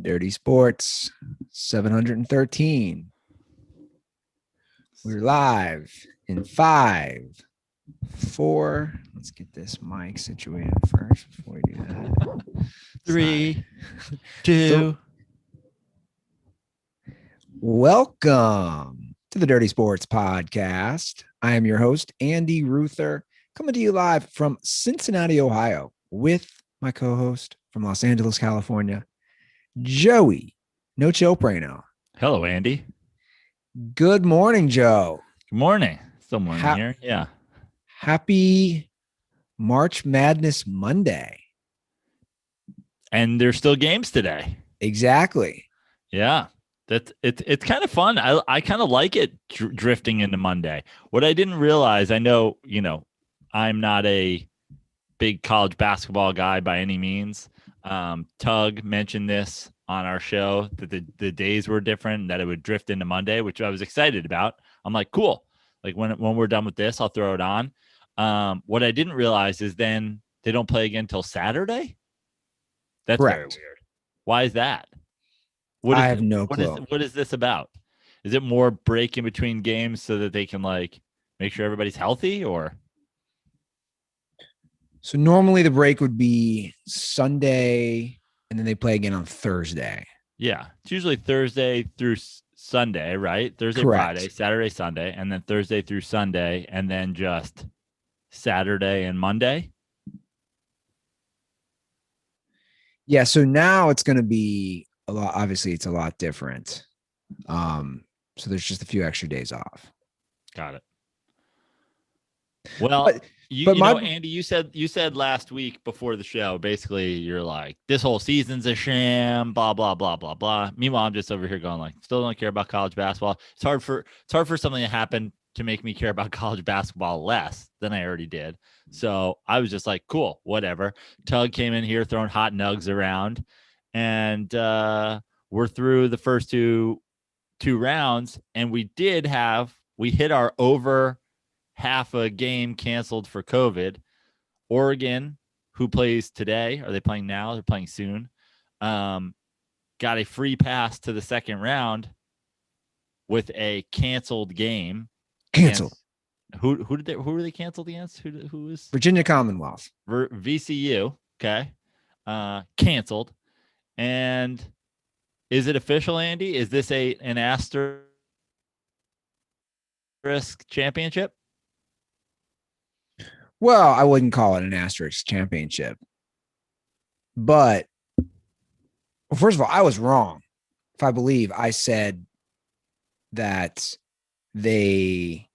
Dirty Sports 713. We're live in 5, 4. Let's get this mic situated first before we do that. 3, 2. Welcome to the Dirty Sports Podcast. I am your host, Andy Ruther, coming to you live from Cincinnati, Ohio, with my co-host from Los Angeles, California, Joey No Chill Prano. Hello, Andy. Good morning, Joe. Good morning. Still morning here. Yeah. Happy March Madness Monday. And there's still games today. Exactly. Yeah. It's kind of fun. I kind of like it drifting into Monday. What I didn't realize, I know, I'm not a big college basketball guy by any means. Tug mentioned this on our show that the days were different, that it would drift into Monday, which I was excited about. I'm like, cool. Like when we're done with this, I'll throw it on. What I didn't realize is then they don't play again until Saturday. That's correct. Very weird. Why is that? I have no clue. What is this about? Is it more break in between games so that they can like make sure everybody's healthy, or? So normally the break would be Sunday and then they play again on Thursday. Yeah. It's usually Thursday through Sunday, right? Thursday, correct. Friday, Saturday, Sunday, and then Thursday through Sunday, and then just Saturday and Monday. Yeah. So now it's going to be a lot. Obviously it's a lot different. So there's just a few extra days off. Got it. Well, Andy, you said last week before the show, basically you're like, this whole season's a sham, blah, blah, blah, blah, blah. Meanwhile, I'm just over here going like, still don't care about college basketball. It's hard for something to happen to make me care about college basketball less than I already did. So I was just like, cool, whatever. Tug came in here throwing hot nugs around, and we're through the first two rounds, and we hit our over half a game canceled for COVID. Oregon, who plays today, are they playing now? They're playing soon. Got a free pass to the second round with a canceled game. Canceled. Who were they canceled against? Who is Virginia Commonwealth? VCU. Okay. Canceled. And is it official, Andy? Is this an asterisk championship? Well, I wouldn't call it an asterisk championship, but first of all, I was wrong. If I believe I said that they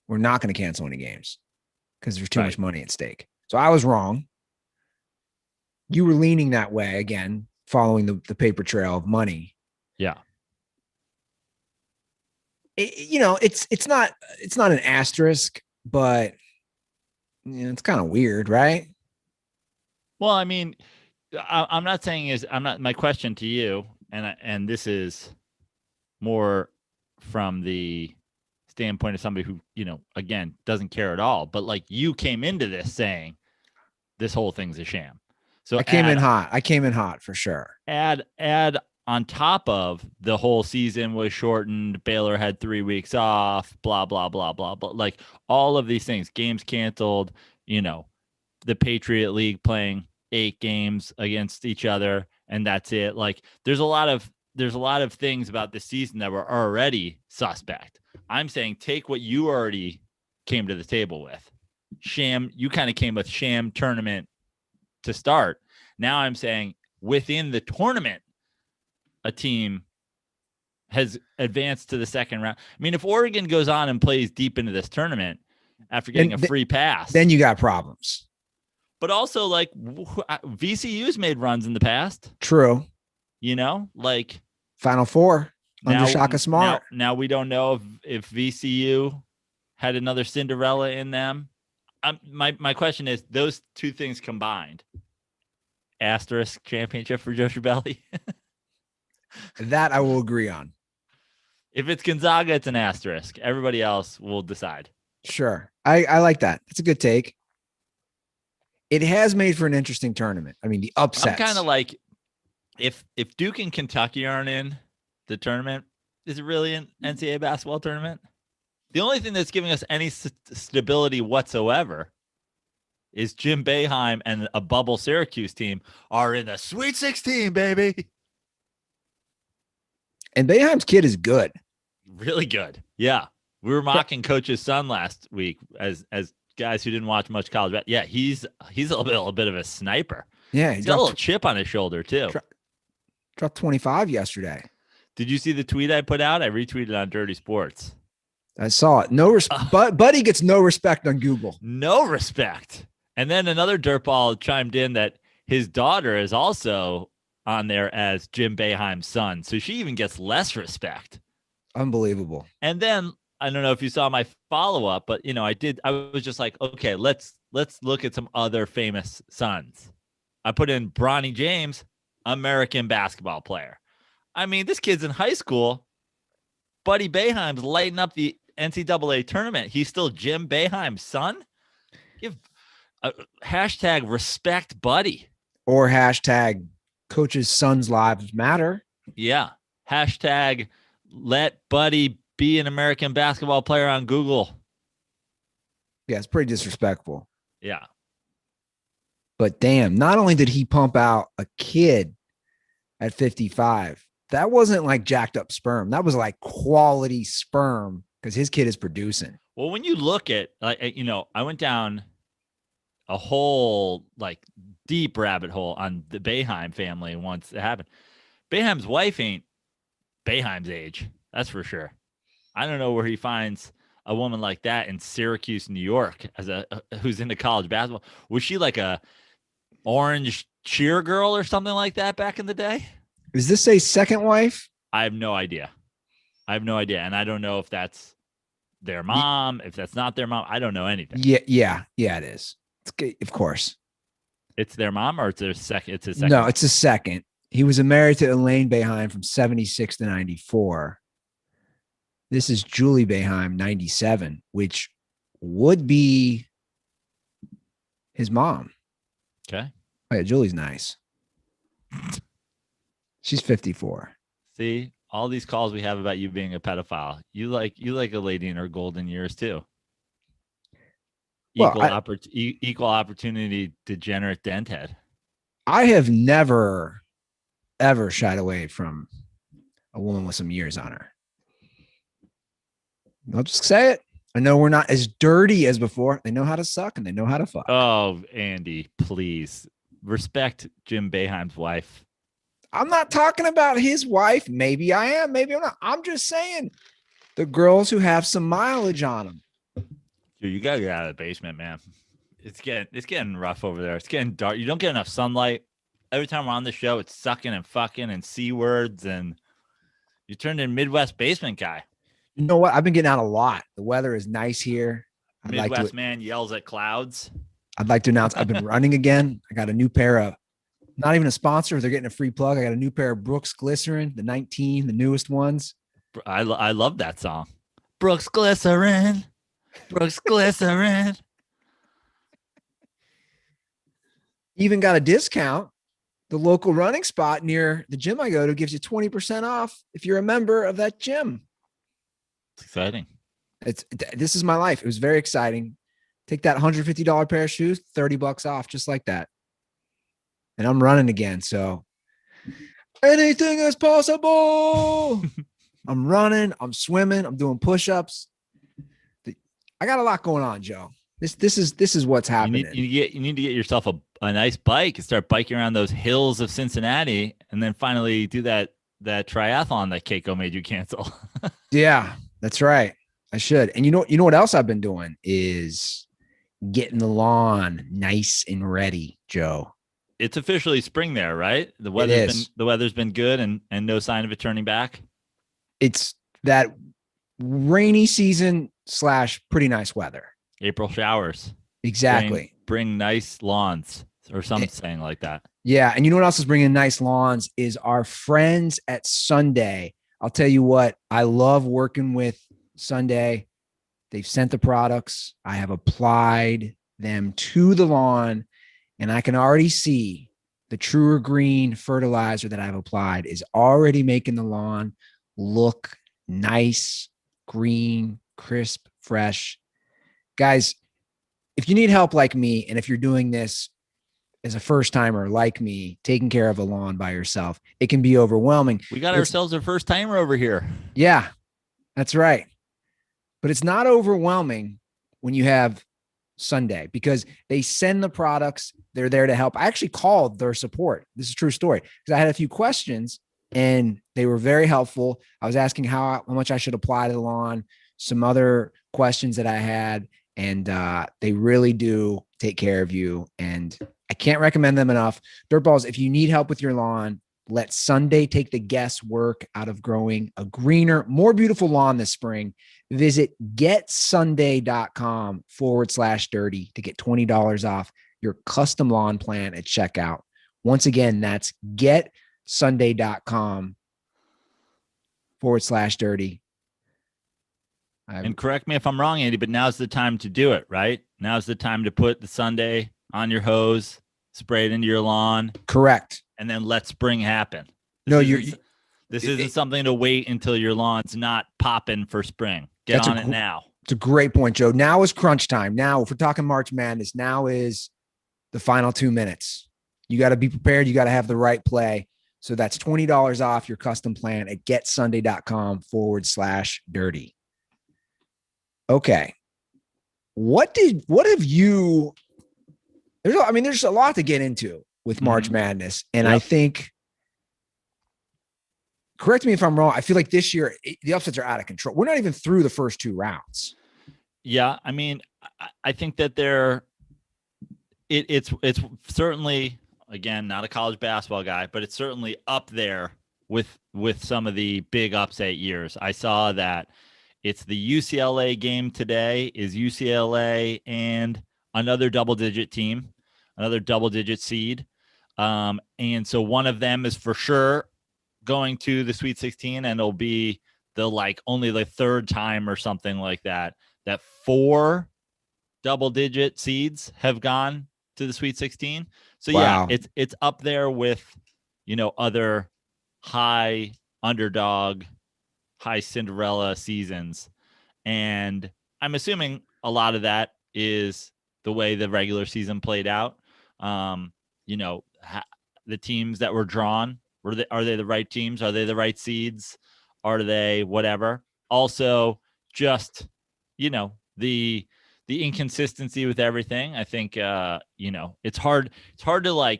were not going to cancel any games because there's too much money at stake. So I was wrong. You were leaning that way again, following the paper trail of money. Yeah. It's not an asterisk, but it's kind of weird, right? Well, I mean, I'm not saying my question to you, and this is more from the standpoint of somebody who, again, doesn't care at all, but like you came into this saying this whole thing's a sham. So I came in hot for sure. Add on top of the whole season was shortened. Baylor had 3 weeks off, blah, blah, blah, blah, blah. Like all of these things, games canceled, the Patriot League playing 8 games against each other, and that's it. Like there's a lot of things about this season that were already suspect. I'm saying take what you already came to the table with. Sham, you kind of came with sham tournament to start. Now I'm saying within the tournament, a team has advanced to the second round. I mean, if Oregon goes on and plays deep into this tournament after getting a free pass, then you got problems. But also, like, VCU's made runs in the past. True. Like Final Four under Shaka Smart. Now we don't know if VCU had another Cinderella in them. My question is, those two things combined, asterisk championship for Joe Schiavelli. That I will agree on. If it's Gonzaga, it's an asterisk. Everybody else will decide. Sure. I like that. It's a good take. It has made for an interesting tournament. I mean, the upsets. I'm kind of like, if Duke and Kentucky aren't in the tournament, is it really an NCAA basketball tournament? The only thing that's giving us any stability whatsoever is Jim Boeheim and a bubble Syracuse team are in the Sweet 16, baby. And Boeheim's kid is good. Really good. Yeah. We were mocking Coach's son last week as guys who didn't watch much college. Yeah, he's a little bit of a sniper. Yeah, he's got a little chip on his shoulder too. Dropped 25 yesterday. Did you see the tweet I put out? I retweeted on Dirty Sports. I saw it. No respect. Buddy gets no respect on Google. No respect. And then another dirtball chimed in that his daughter is also on there as Jim Boeheim's son. So she even gets less respect. Unbelievable. And then I don't know if you saw my follow-up, but I was just like, okay, let's look at some other famous sons. I put in Bronny James, American basketball player. I mean, this kid's in high school. Buddy Boeheim's lighting up the NCAA tournament. He's still Jim Boeheim's son. Give hashtag respect Buddy. Or hashtag coaches' sons' lives matter. Yeah. Hashtag let Buddy be an American basketball player on Google. Yeah, it's pretty disrespectful. Yeah. But damn, not only did he pump out a kid at 55, that wasn't like jacked up sperm. That was like quality sperm because his kid is producing. Well, when you look at, I went down a whole like deep rabbit hole on the Boeheim family once it happened. Boeheim's wife ain't Boeheim's age. That's for sure. I don't know where he finds a woman like that in Syracuse, New York, who's into college basketball. Was she like a orange cheer girl or something like that back in the day? Is this a second wife? I have no idea. And I don't know if that's their mom, if that's not their mom. I don't know anything. Yeah, it is. Of course. It's their mom or it's their second? It's his second. No, it's a second. He was married to Elaine Boeheim from 76 to 94. This is Julie Boeheim, 97, which would be his mom. Okay. Oh, yeah, Julie's nice. She's 54. See, all these calls we have about you being a pedophile. You like a lady in her golden years too. Equal opportunity degenerate denthead. I have never, ever shied away from a woman with some years on her. I'll just say it. I know we're not as dirty as before. They know how to suck and they know how to fuck. Oh, Andy, please respect Jim Boeheim's wife. I'm not talking about his wife. Maybe I am. Maybe I'm not. I'm just saying the girls who have some mileage on them. Dude, you gotta get out of the basement, man. It's getting rough over there. It's getting dark. You don't get enough sunlight. Every time we're on the show, it's sucking and fucking and C words, and you turned into Midwest basement guy. You know what? I've been getting out a lot. The weather is nice here. Midwest man yells at clouds. I'd like to announce I've been running again. I got a new pair of, not even a sponsor. They're getting a free plug. I got a new pair of Brooks Glycerin, the 19, the newest ones. I love that song. Brooks Glycerin. Brooks Glycerin. Even got a discount. The local running spot near the gym I go to gives you 20% off if you're a member of that gym. It's exciting. This is my life. It was very exciting. Take that $150 pair of shoes, $30 off, just like that. And I'm running again. So anything is possible. I'm running. I'm swimming. I'm doing push-ups. I got a lot going on, Joe. This is what's happening. You need to get yourself a nice bike and start biking around those hills of Cincinnati, and then finally do that triathlon that Keiko made you cancel. Yeah, that's right. I should. And you know what else I've been doing is getting the lawn nice and ready, Joe. It's officially spring there, right? The weather's been good and no sign of it turning back. It's that rainy season / pretty nice weather. April showers. Exactly. Bring nice lawns or something like that. Yeah. And you know what else is bringing nice lawns is our friends at Sunday. I'll tell you what, I love working with Sunday. They've sent the products. I have applied them to the lawn, and I can already see the Truer Green fertilizer that I've applied is already making the lawn look nice, green, crisp, fresh. Guys, if you need help like me, and if you're doing this as a first timer like me, taking care of a lawn by yourself, it can be overwhelming. We got ourselves a first timer over here. Yeah, that's right. But it's not overwhelming when you have Sunday, because they send the products. They're there to help. I actually called their support. This is a true story, because I had a few questions and they were very helpful. I was asking how much I should apply to the lawn, some other questions that I had, and they really do take care of you. And I can't recommend them enough. DirtBalls, if you need help with your lawn, let Sunday take the guesswork out of growing a greener, more beautiful lawn this spring. Visit getsunday.com/dirty to get $20 off your custom lawn plan at checkout. Once again, that's getsunday.com/dirty. And correct me if I'm wrong, Andy, but now's the time to do it, right? Now's the time to put the Sunday on your hose, spray it into your lawn. Correct. And then let spring happen. This isn't something to wait until your lawn's not popping for spring. Get on it now. It's a great point, Joe. Now is crunch time. Now, if we're talking March Madness, now is the final 2 minutes. You got to be prepared. You got to have the right play. So that's $20 off your custom plan at getsunday.com/dirty. Okay. There's a lot to get into with March Madness. And I think, correct me if I'm wrong, I feel like this year the upsets are out of control. We're not even through the first 2 rounds. Yeah. I mean, I think that it's certainly, again, not a college basketball guy, but it's certainly up there with some of the big upset years. I saw that it's the UCLA game today is UCLA and another double-digit team, another double-digit seed. And so one of them is for sure going to the Sweet 16, and it'll be only the third time or something like that 4 double-digit seeds have gone to the Sweet 16. So wow. Yeah, it's up there with, other high underdog, high Cinderella seasons. And I'm assuming a lot of that is the way the regular season played out. The teams that were drawn, are they the right teams? Are they the right seeds? Are they whatever? Also, just, the inconsistency with everything. I think, it's hard to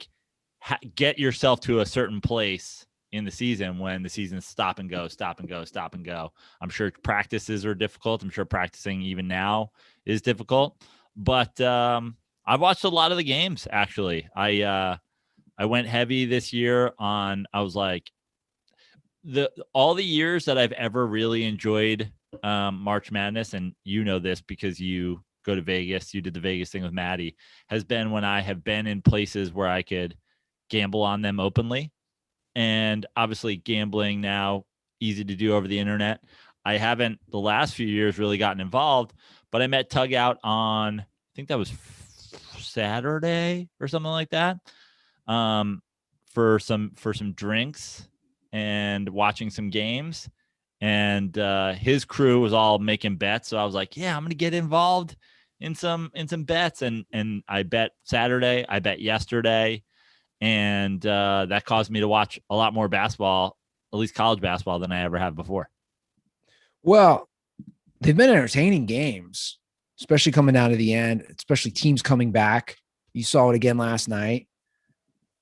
get yourself to a certain place in the season when the season's stop and go. I'm sure practices are difficult. I'm sure practicing even now is difficult, but I've watched a lot of the games. Actually, I went heavy this year on, I was like, all the years that I've ever really enjoyed March Madness, and this because you go to Vegas, you did the Vegas thing with Maddie, has been when I have been in places where I could gamble on them openly. And obviously gambling now easy to do over the internet. I haven't the last few years really gotten involved, but I met Tug out on, I think that was Saturday or something like that, for some drinks and watching some games. And his crew was all making bets. So I was like, yeah, I'm going to get involved in some bets. And I bet Saturday, I bet yesterday. And that caused me to watch a lot more basketball, at least college basketball, than I ever have before. Well, they've been entertaining games, especially coming down to the end, especially teams coming back. You saw it again last night.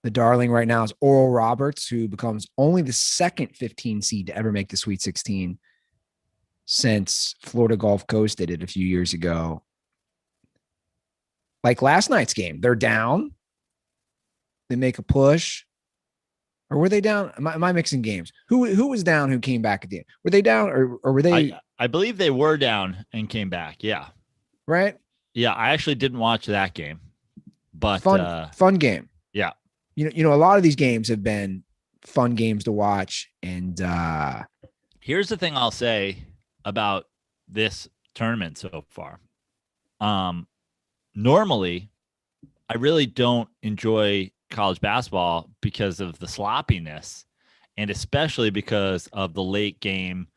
The darling right now is Oral Roberts, who becomes only the second 15 seed to ever make the Sweet 16 since Florida Gulf Coast did it a few years ago. Like last night's game, they're down. They make a push, or were they down? Am I mixing games? Who was down? Who came back at the end? Were they down, or were they? I believe they were down and came back. Yeah, right. Yeah, I actually didn't watch that game, but fun game. Yeah, a lot of these games have been fun games to watch. And here's the thing I'll say about this tournament so far. Normally, I really don't enjoy college basketball because of the sloppiness, and especially because of the late game,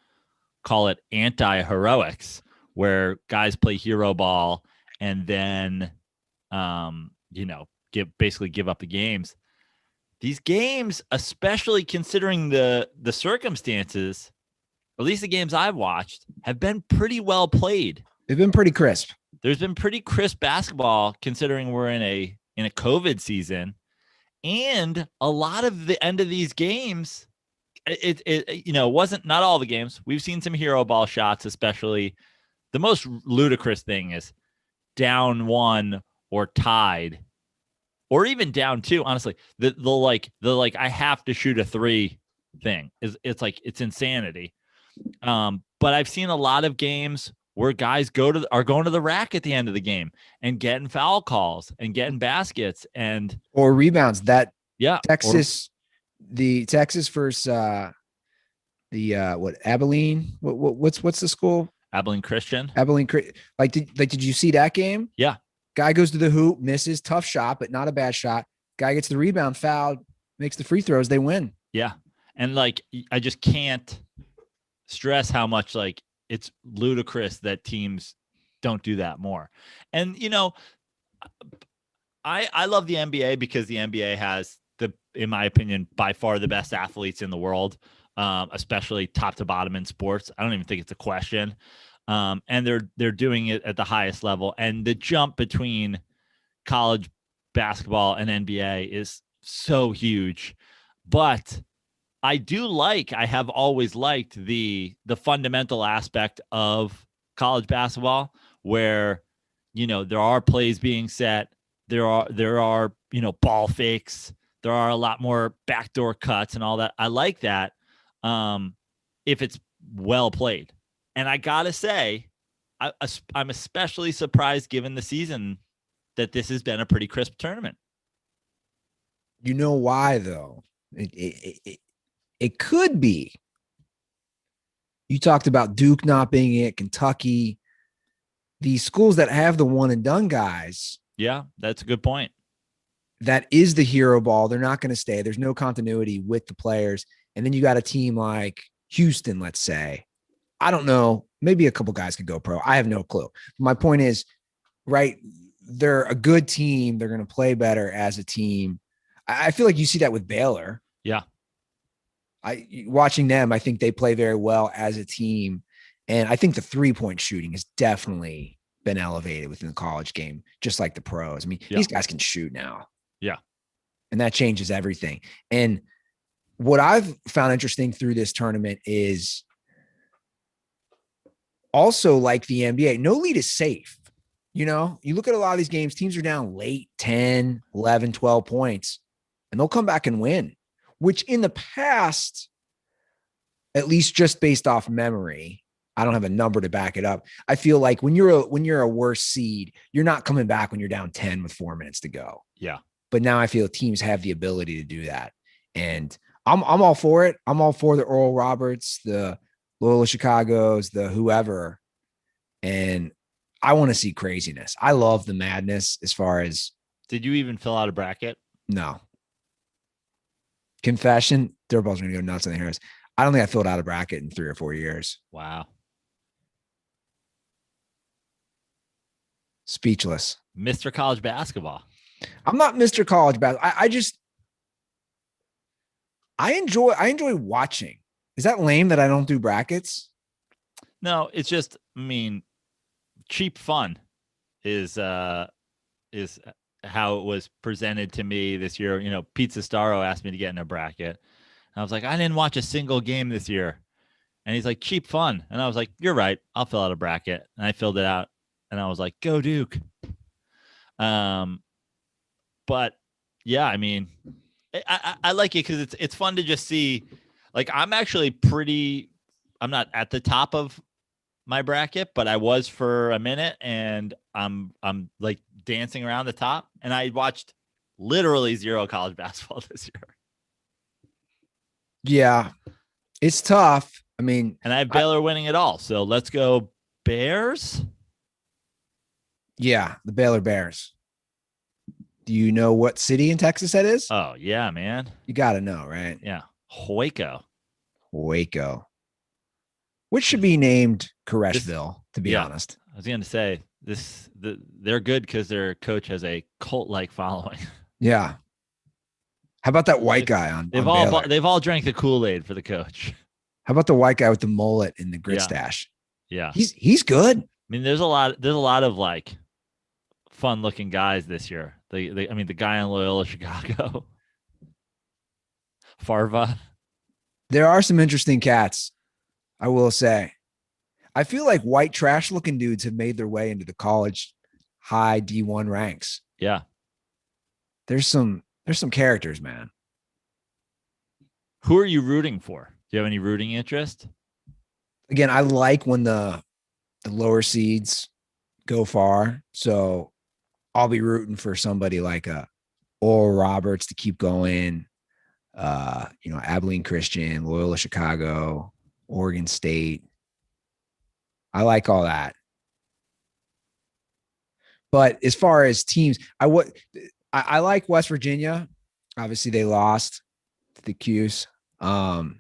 call it anti-heroics, where guys play hero ball and then, give up the games. These games, especially considering the circumstances, at least the games I've watched, have been pretty well played. They've been pretty crisp. There's been pretty crisp basketball considering we're in a COVID season, and a lot of the end of these games, it wasn't, not all the games. We've seen some hero ball shots, especially. The most ludicrous thing is down 1 or tied, or even down 2. Honestly, the I have to shoot a 3 thing it's insanity. But I've seen a lot of games where guys are going to the rack at the end of the game and getting foul calls and getting baskets or rebounds. The Texas versus Abilene? What's the school? Abilene Christian. Did you see that game? Yeah. Guy goes to the hoop, misses, tough shot, but not a bad shot. Guy gets the rebound, fouled, makes the free throws, they win. Yeah. And I just can't stress how much it's ludicrous that teams don't do that more. And I love the NBA because the NBA has in my opinion, by far the best athletes in the world, especially top to bottom in sports. I don't even think it's a question. And they're doing it at the highest level. And the jump between college basketball and NBA is so huge. But I have always liked the fundamental aspect of college basketball, where, there are plays being set. There are, ball fakes. There are a lot more backdoor cuts and all that. I like that. If it's well played. And I gotta say, I'm especially surprised, given the season, that this has been a pretty crisp tournament. You know why, though? It could be. You talked about Duke not being it, Kentucky, these schools that have the one and done guys. Yeah, that's a good point. That is the hero ball. They're not going to stay. There's no continuity with the players. And then you got a team like Houston, let's say. I don't know. Maybe a couple guys could go pro. I have no clue. My point is, right, they're a good team. They're going to play better as a team. I feel like you see that with Baylor. Yeah. Watching them, I think they play very well as a team. And I think the 3-point shooting has definitely been elevated within the college game, just like the pros. I mean, These guys can shoot now. Yeah. And that changes everything. And what I've found interesting through this tournament is also, like the NBA, no lead is safe. You look at a lot of these games, teams are down late, 10, 11, 12 points, and they'll come back and win, which in the past, at least just based off memory, I don't have a number to back it up. I feel like when you're a worse seed, you're not coming back when you're down 10 with 4 minutes to go. Yeah. But now I feel teams have the ability to do that. And I'm all for it. I'm all for the Oral Roberts, the Loyola Chicagos, the whoever. And I want to see craziness. I love the madness as far as. Did you even fill out a bracket? No. Confession, DirtBall's going to go nuts on the Harris. I don't think I filled out a bracket in 3 or 4 years. Wow. Speechless. Mr. College Basketball. I'm not Mr. College Basketball. I enjoy watching. Is that lame that I don't do brackets? No, it's just, cheap fun is how it was presented to me this year. Pizza Starro asked me to get in a bracket. And I was like, I didn't watch a single game this year. And he's like, cheap fun. And I was like, you're right. I'll fill out a bracket. And I filled it out. And I was like, go Duke. But yeah, I like it because it's fun to just see. I'm not at the top of my bracket, but I was for a minute, and I'm like dancing around the top. And I watched literally zero college basketball this year. Yeah, it's tough. And I have Baylor winning it all. So let's go Bears. Yeah, the Baylor Bears. Do you know what city in Texas that is? Oh, yeah, man. You got to know, right? Yeah. Waco. Waco. Which should be named Koreshville, to be honest. I was going to say they're good because their coach has a cult-like following. Yeah. How about that white guy on Baylor? They've all drank the Kool-Aid for the coach. How about the white guy with the mullet and the grit stash? Yeah. He's good. I mean, there's a lot of like fun-looking guys this year. The guy in Loyola Chicago, Farva. There are some interesting cats, I will say. I feel like white trash-looking dudes have made their way into the college high D1 ranks. Yeah. There's some characters, man. Who are you rooting for? Do you have any rooting interest? Again, I like when the lower seeds go far. So I'll be rooting for somebody like Oral Roberts to keep going. Abilene Christian, Loyola Chicago, Oregon State. I like all that. But as far as teams, I like West Virginia. Obviously, they lost to the Cuse. Bob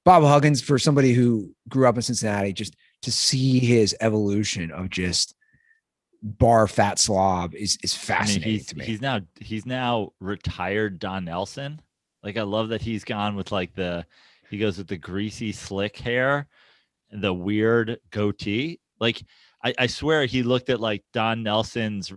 Huggins, for somebody who grew up in Cincinnati, just to see his evolution of just bar fat slob is fascinating to me. He's now retired Don Nelson. Like, I love that he's gone with he goes with the greasy slick hair and the weird goatee. Like, I swear he looked at like Don Nelson's,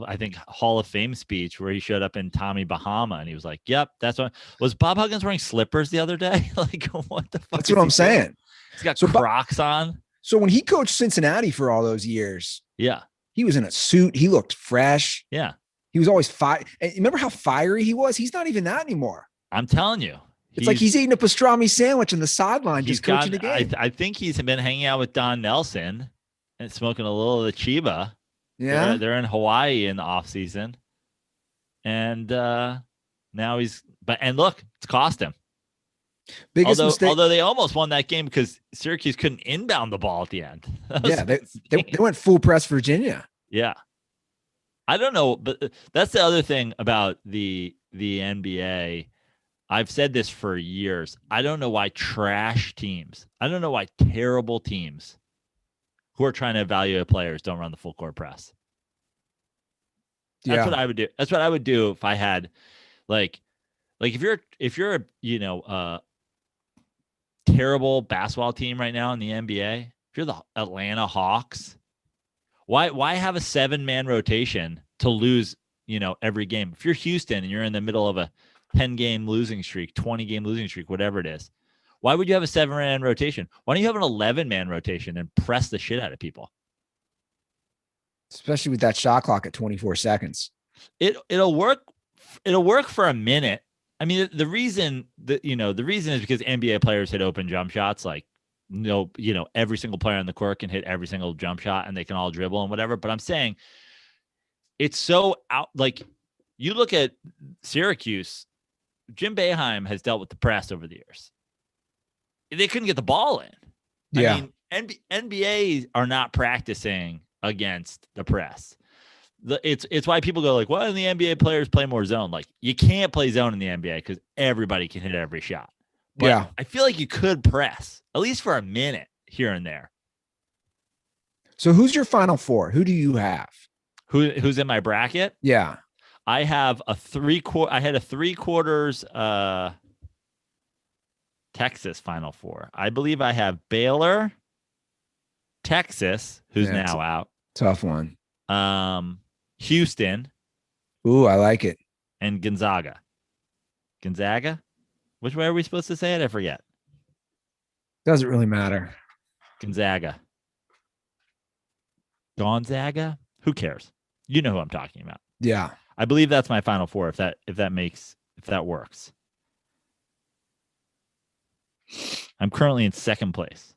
I think, Hall of Fame speech where he showed up in Tommy Bahama and he was like, yep, that's what was Bob Huggins wearing slippers the other day? Like, what the fuck? That's what I'm saying. He's got Crocs on. So when he coached Cincinnati for all those years, yeah, he was in a suit. He looked fresh. Yeah. He was always fire. Remember how fiery he was? He's not even that anymore. I'm telling you. It's like he's eating a pastrami sandwich on the sideline, just coaching the game. I think he's been hanging out with Don Nelson and smoking a little of the Chiba. Yeah. They're in Hawaii in the off season. And now and look, it's cost him. Biggest mistake. Although they almost won that game because Syracuse couldn't inbound the ball at the end. Yeah, they went full press Virginia. Yeah. I don't know, but that's the other thing about the NBA. I've said this for years. I don't know why trash teams, I don't know why terrible teams who are trying to evaluate players don't run the full court press. That's what I would do. That's what I would do if I had like if you're a terrible basketball team right now in the NBA, if you're the Atlanta Hawks, why have a 7-man rotation to lose, every game? If you're Houston and you're in the middle of a 10-game losing streak, 20-game losing streak, whatever it is, why would you have a 7-man rotation? Why don't you have an 11-man rotation and press the shit out of people? Especially with that shot clock at 24 seconds. It'll work. It'll work for a minute. I mean, the reason is because NBA players hit open jump shots. Like, every single player on the court can hit every single jump shot and they can all dribble and whatever. But I'm saying it's so out. Like, you look at Syracuse, Jim Boeheim has dealt with the press over the years. They couldn't get the ball in. Yeah. I mean, NBA are not practicing against the press. It's why people go like, well, in the NBA players play more zone. Like, you can't play zone in the NBA because everybody can hit every shot. But yeah, I feel like you could press at least for a minute here and there. So who's your Final Four? Who do you have? Who's in my bracket? Yeah. I have a 3/4 Texas Final Four. I believe I have Baylor, Texas, who's now out. Tough one. Houston. Ooh, I like it. And Gonzaga. Gonzaga? Which way are we supposed to say it? I forget. Doesn't really matter. Gonzaga. Gonzaga? Who cares? You know who I'm talking about. Yeah. I believe that's my Final Four, if that works. I'm currently in second place.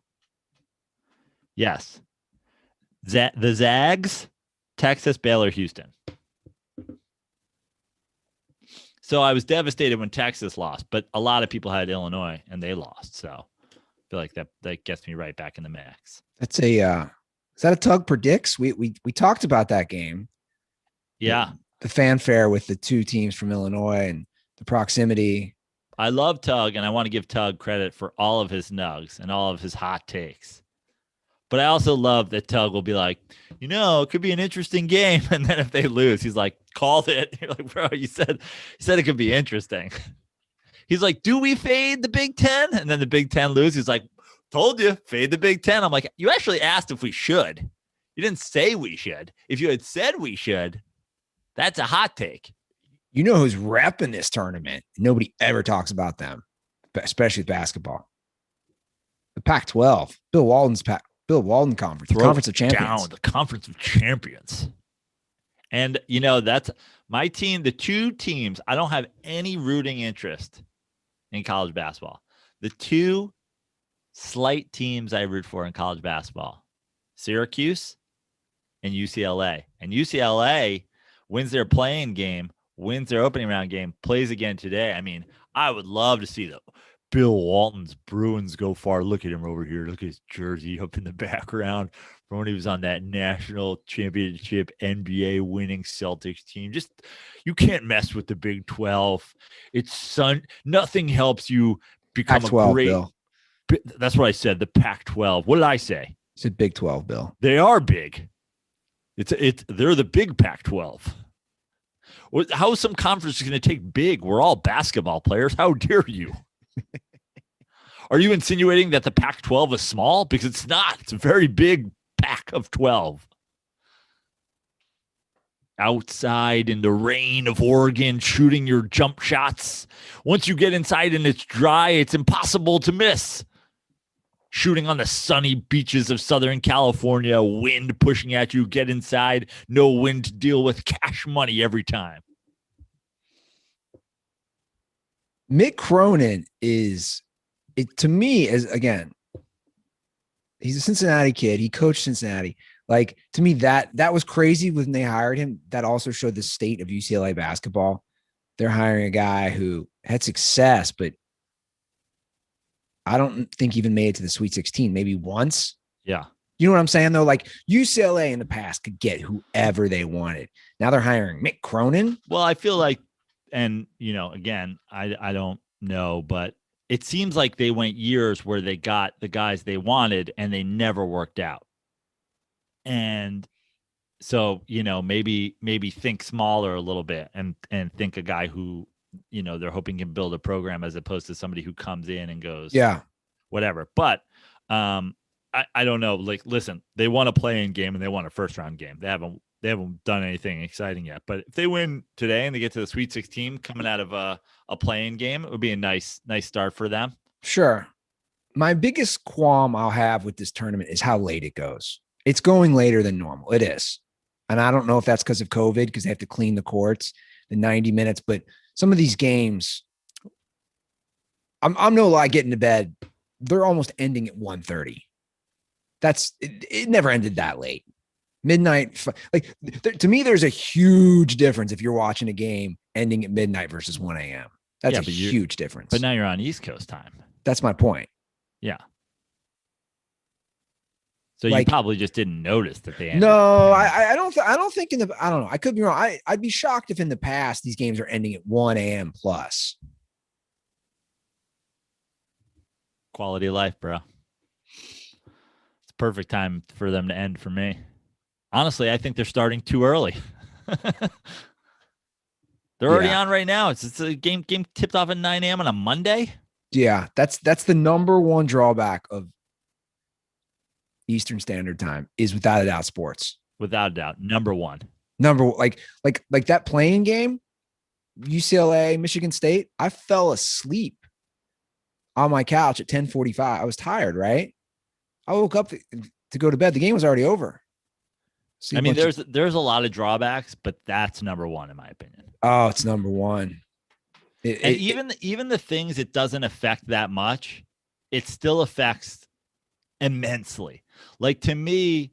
Yes. The Zags, Texas, Baylor, Houston. So I was devastated when Texas lost, but a lot of people had Illinois and they lost. So I feel like that gets me right back in the mix. That's is that a Tug Predicts? We talked about that game. Yeah. the fanfare with the two teams from Illinois and the proximity. I love Tug, and I want to give Tug credit for all of his nugs and all of his hot takes. But I also love that Tug will be like, it could be an interesting game. And then if they lose, he's like, called it. You're like, bro, you said it could be interesting. He's like, do we fade the Big Ten? And then the Big Ten lose. He's like, told you, fade the Big Ten. I'm like, you actually asked if we should. You didn't say we should. If you had said we should, that's a hot take. You know who's repping this tournament? Nobody ever talks about them, especially with basketball. The Pac-12, Bill Walton Conference, the Conference of Champions. The Conference of Champions. And, that's my team, the two teams, I don't have any rooting interest in college basketball. The two slight teams I root for in college basketball, Syracuse and UCLA. And UCLA wins their playing game, wins their opening round game, plays again today. I mean, I would love to see Bill Walton's Bruins go far. Look at him over here. Look at his jersey up in the background from when he was on that national championship NBA winning Celtics team. Just, you can't mess with the Big 12. Nothing helps you become Pac-12, a great. Bill. That's what I said. The Pac-12. What did I say? You said Big 12, Bill. They are big. They're the big Pac-12. How is some conference going to take big? We're all basketball players. How dare you? Are you insinuating that the Pac-12 is small? Because it's not. It's a very big pack of 12. Outside in the rain of Oregon, shooting your jump shots. Once you get inside and it's dry, it's impossible to miss. Shooting on the sunny beaches of Southern California, wind pushing at you, get inside, no wind to deal with, cash money every time. Mick Cronin to me, again, he's a Cincinnati kid. He coached Cincinnati. Like, to me, that was crazy when they hired him. That also showed the state of UCLA basketball. They're hiring a guy who had success, but I don't think even made it to the Sweet 16, maybe once. Yeah. You know what I'm saying, though? Like, UCLA in the past could get whoever they wanted. Now they're hiring Mick Cronin. Well, I feel like, and, again, I don't know, but it seems like they went years where they got the guys they wanted and they never worked out. And so, maybe think smaller a little bit and think a guy who, they're hoping can build a program as opposed to somebody who comes in and goes, yeah, whatever. But I don't know. Like, listen, they won a play-in game and they won a first-round game. They haven't done anything exciting yet. But if they win today and they get to the Sweet 16 coming out of a play-in game, it would be a nice start for them. Sure. My biggest qualm I'll have with this tournament is how late it goes. It's going later than normal. It is. And I don't know if that's because of COVID, because they have to clean the courts, the 90 minutes. But some of these games, I'm no lie, getting to bed, they're almost ending at 1:30. It never ended that late. Midnight. Like, to me, there's a huge difference if you're watching a game ending at midnight versus 1 a.m. That's a huge difference. But now you're on East Coast time. That's my point. Yeah. So you probably just didn't notice that they ended. No, I don't think I don't know. I could be wrong. I'd be shocked if in the past these games are ending at 1 a.m. plus. Quality of life, bro. It's a perfect time for them to end for me. Honestly, I think they're starting too early. They're already on right now. It's a game tipped off at 9 a.m. on a Monday. Yeah, that's the number one drawback of Eastern Standard Time is without a doubt sports. Without a doubt, number one. Like that playing game, UCLA, Michigan State. I fell asleep on my couch at 10:45. I was tired, right? I woke up to go to bed. The game was already over. I mean, there's a lot of drawbacks, but that's number one in my opinion. Oh, it's number one. Even the things it doesn't affect that much, it still affects immensely. Like, to me,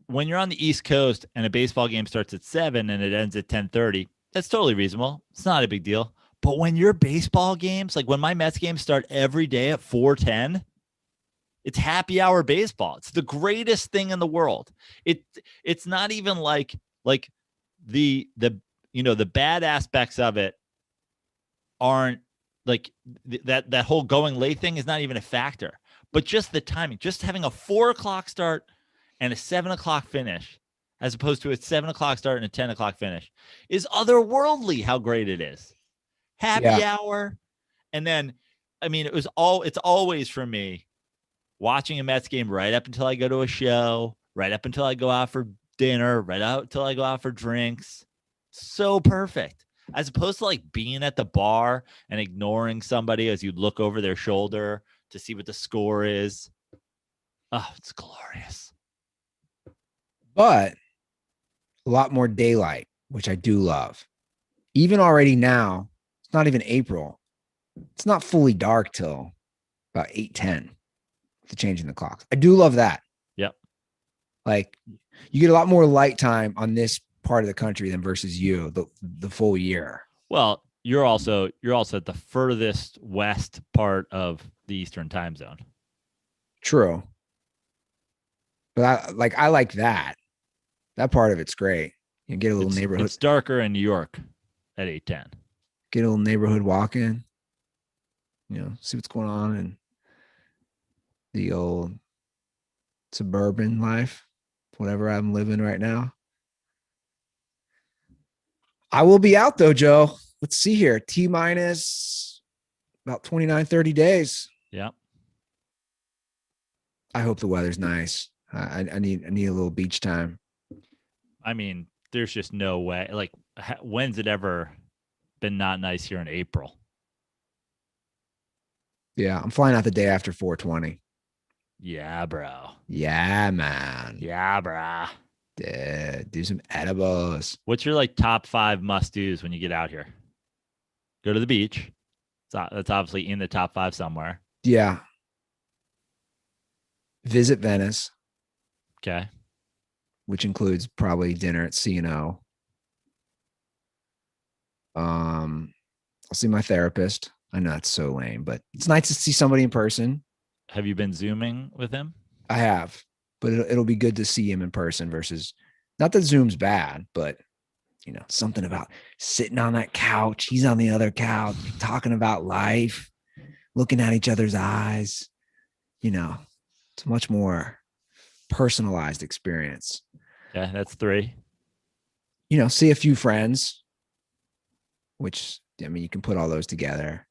when you're on the East Coast and a baseball game starts at 7 and it ends at 10:30, that's totally reasonable. It's not a big deal. But when your baseball games, like when my Mets games start every day at 4:10, it's happy hour baseball. It's the greatest thing in the world. It's not even like the the bad aspects of it aren't like that whole going late thing is not even a factor, but just the timing, just having a 4:00 start and a 7:00 finish, as opposed to a 7:00 start and a 10:00 finish, is otherworldly how great it is. Happy hour. And then, I mean, it's always for me watching a Mets game right up until I go to a show, right up until I go out for dinner, right out until I go out for drinks. So perfect. As opposed to like being at the bar and ignoring somebody as you look over their shoulder to see what the score is. Oh, it's glorious. But a lot more daylight, which I do love. Even already now, it's not even April. It's not fully dark till about 8:10 to changing the clocks. I do love that. Yep. Like you get a lot more light time on this part of the country than versus the full year. Well, you're also at the furthest west part of the Eastern time zone. True. But I like that. That part of it's great. You get a little neighborhood. It's darker in New York at 8:10. Get a little neighborhood walk in. See what's going on in the old suburban life, whatever I'm living right now. I will be out though, Joe. Let's see here. T-minus about 29, 30 days. Yeah. I hope the weather's nice. I need a little beach time. I mean, there's just no way. Like, when's it ever been not nice here in April? Yeah, I'm flying out the day after 420. Yeah, bro. Yeah, man. Yeah, bro. Do some edibles. What's your like top 5 must-dos when you get out here? Go to the beach. That's obviously in the top 5 somewhere. Yeah. Visit Venice. Okay. Which includes probably dinner at C&O. I'll see my therapist. I know it's so lame, but it's nice to see somebody in person. Have you been Zooming with him? I have, but it'll be good to see him in person versus, not that Zoom's bad, but something about sitting on that couch. He's on the other couch, talking about life, looking at each other's eyes. It's a much more personalized experience. Yeah, that's 3. See a few friends, which, I mean, you can put all those together.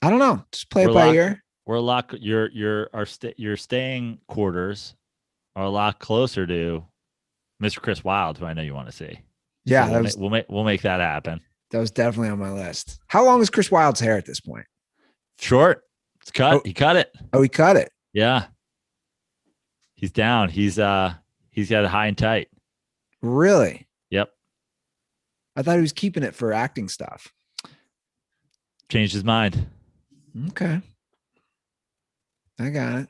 I don't know. Just play it by ear. We're a lot. Your staying quarters are a lot closer to Mr. Chris Wilde, who I know you want to see. Yeah, so we'll make that happen. That was definitely on my list. How long is Chris Wilde's hair at this point? Short. It's cut. Oh, he cut it. Oh, he cut it. Yeah. He's down. He's got it high and tight. Really? Yep. I thought he was keeping it for acting stuff. Changed his mind. Okay. I got it.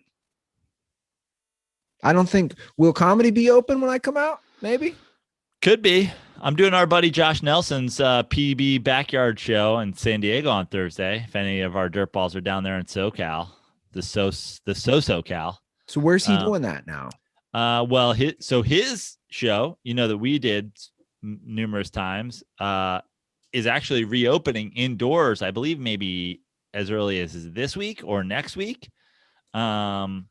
I don't think, will comedy be open when I come out? Maybe. Could be. I'm doing our buddy Josh Nelson's PB backyard show in San Diego on Thursday. If any of our dirtballs are down there in SoCal, the SoCal. So where's he doing that now? Well, his show, that we did numerous times, is actually reopening indoors. I believe maybe as early as this week or next week. But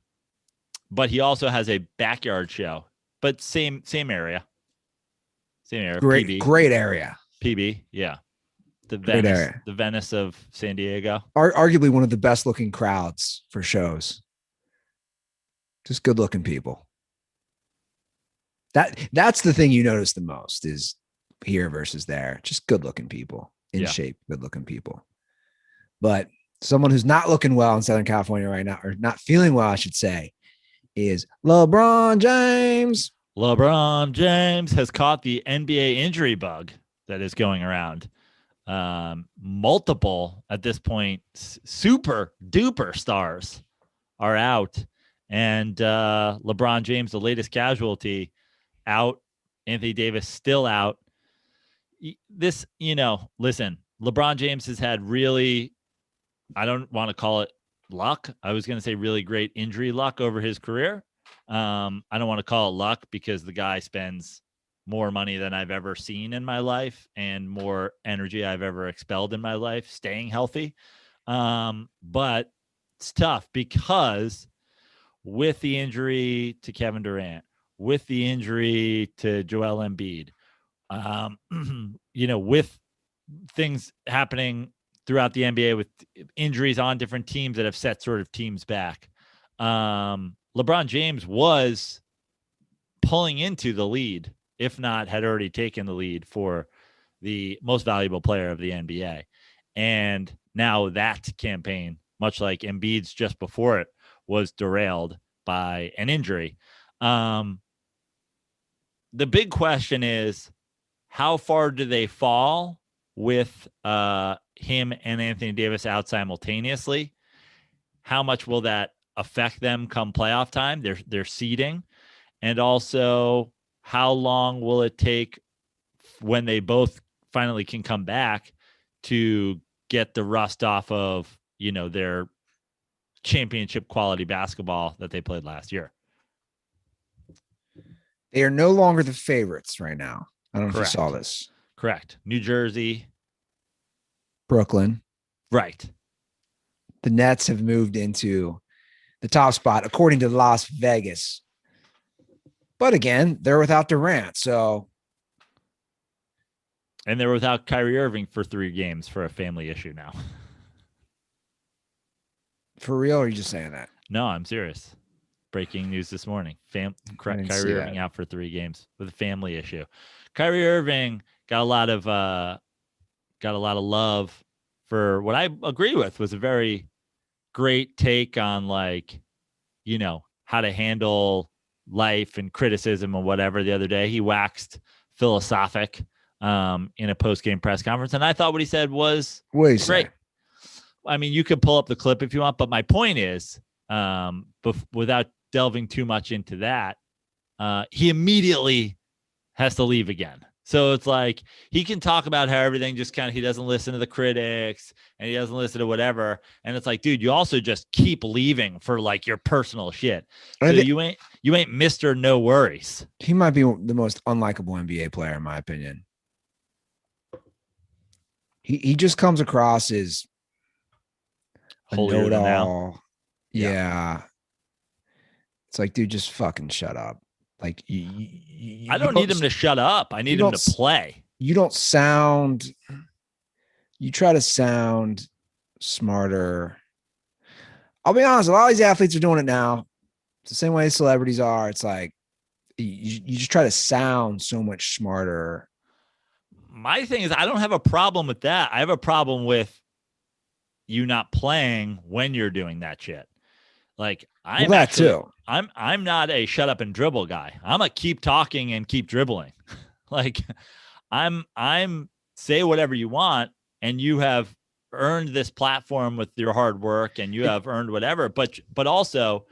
he also has a backyard show, but same area. Same area. Great, PB. Great area. PB, yeah. The Venice of San Diego. Arguably one of the best looking crowds for shows. Just good looking people. That's the thing you notice the most is here versus there. Just good looking people in shape, good looking people. But someone who's not looking well in Southern California right now, or not feeling well, I should say, is LeBron James. LeBron James has caught the NBA injury bug that is going around. Multiple, at this point, super duper stars are out. And LeBron James, the latest casualty, out. Anthony Davis still out. This, listen, LeBron James has had really, I don't want to call it luck. I was going to say really great injury luck over his career. I don't want to call it luck because the guy spends more money than I've ever seen in my life and more energy I've ever expelled in my life, staying healthy. But it's tough because with the injury to Kevin Durant, with the injury to Joel Embiid, with things happening throughout the NBA with injuries on different teams that have set sort of teams back. LeBron James was pulling into the lead, if not had already taken the lead for the most valuable player of the NBA. And now that campaign, much like Embiid's just before it, was derailed by an injury. The big question is, how far do they fall with him and Anthony Davis out simultaneously? How much will that affect them come playoff time, their seeding? And also, how long will it take when they both finally can come back to get the rust off of, their championship quality basketball that they played last year? They are no longer the favorites right now. I don't know Correct. if you saw this. Correct. New Jersey. Brooklyn. Right. The Nets have moved into the top spot, according to Las Vegas. But again, they're without Durant. So. And they're without Kyrie Irving for 3 games for a family issue now. For real, or are you just saying that? No, I'm serious. Breaking news this morning. Kyrie Irving out for 3 games with a family issue. Kyrie Irving got a lot of love for what I agree with was a very great take on how to handle life and criticism and whatever. The other day, he waxed philosophic in a post-game press conference, and I thought what he said was great. Say? I mean, you could pull up the clip if you want, but my point is, without delving too much into that, he immediately has to leave again. So it's like he can talk about how everything just kind of, he doesn't listen to the critics and he doesn't listen to whatever. And it's like, dude, you also just keep leaving for your personal shit. So you ain't Mr. No Worries. He might be the most unlikable NBA player, in my opinion. He just comes across as a know-it-all. Yeah. It's like, dude, just fucking shut up. Like, I don't need him to shut up. I need him to play. You try to sound smarter. I'll be honest, a lot of these athletes are doing it now. It's the same way celebrities are. It's like, you just try to sound so much smarter. My thing is, I don't have a problem with that. I have a problem with you not playing when you're doing that shit. Like, I'm not a shut up and dribble guy. I'm a keep talking and keep dribbling. I'm say whatever you want, and you have earned this platform with your hard work, and you have earned whatever. But also,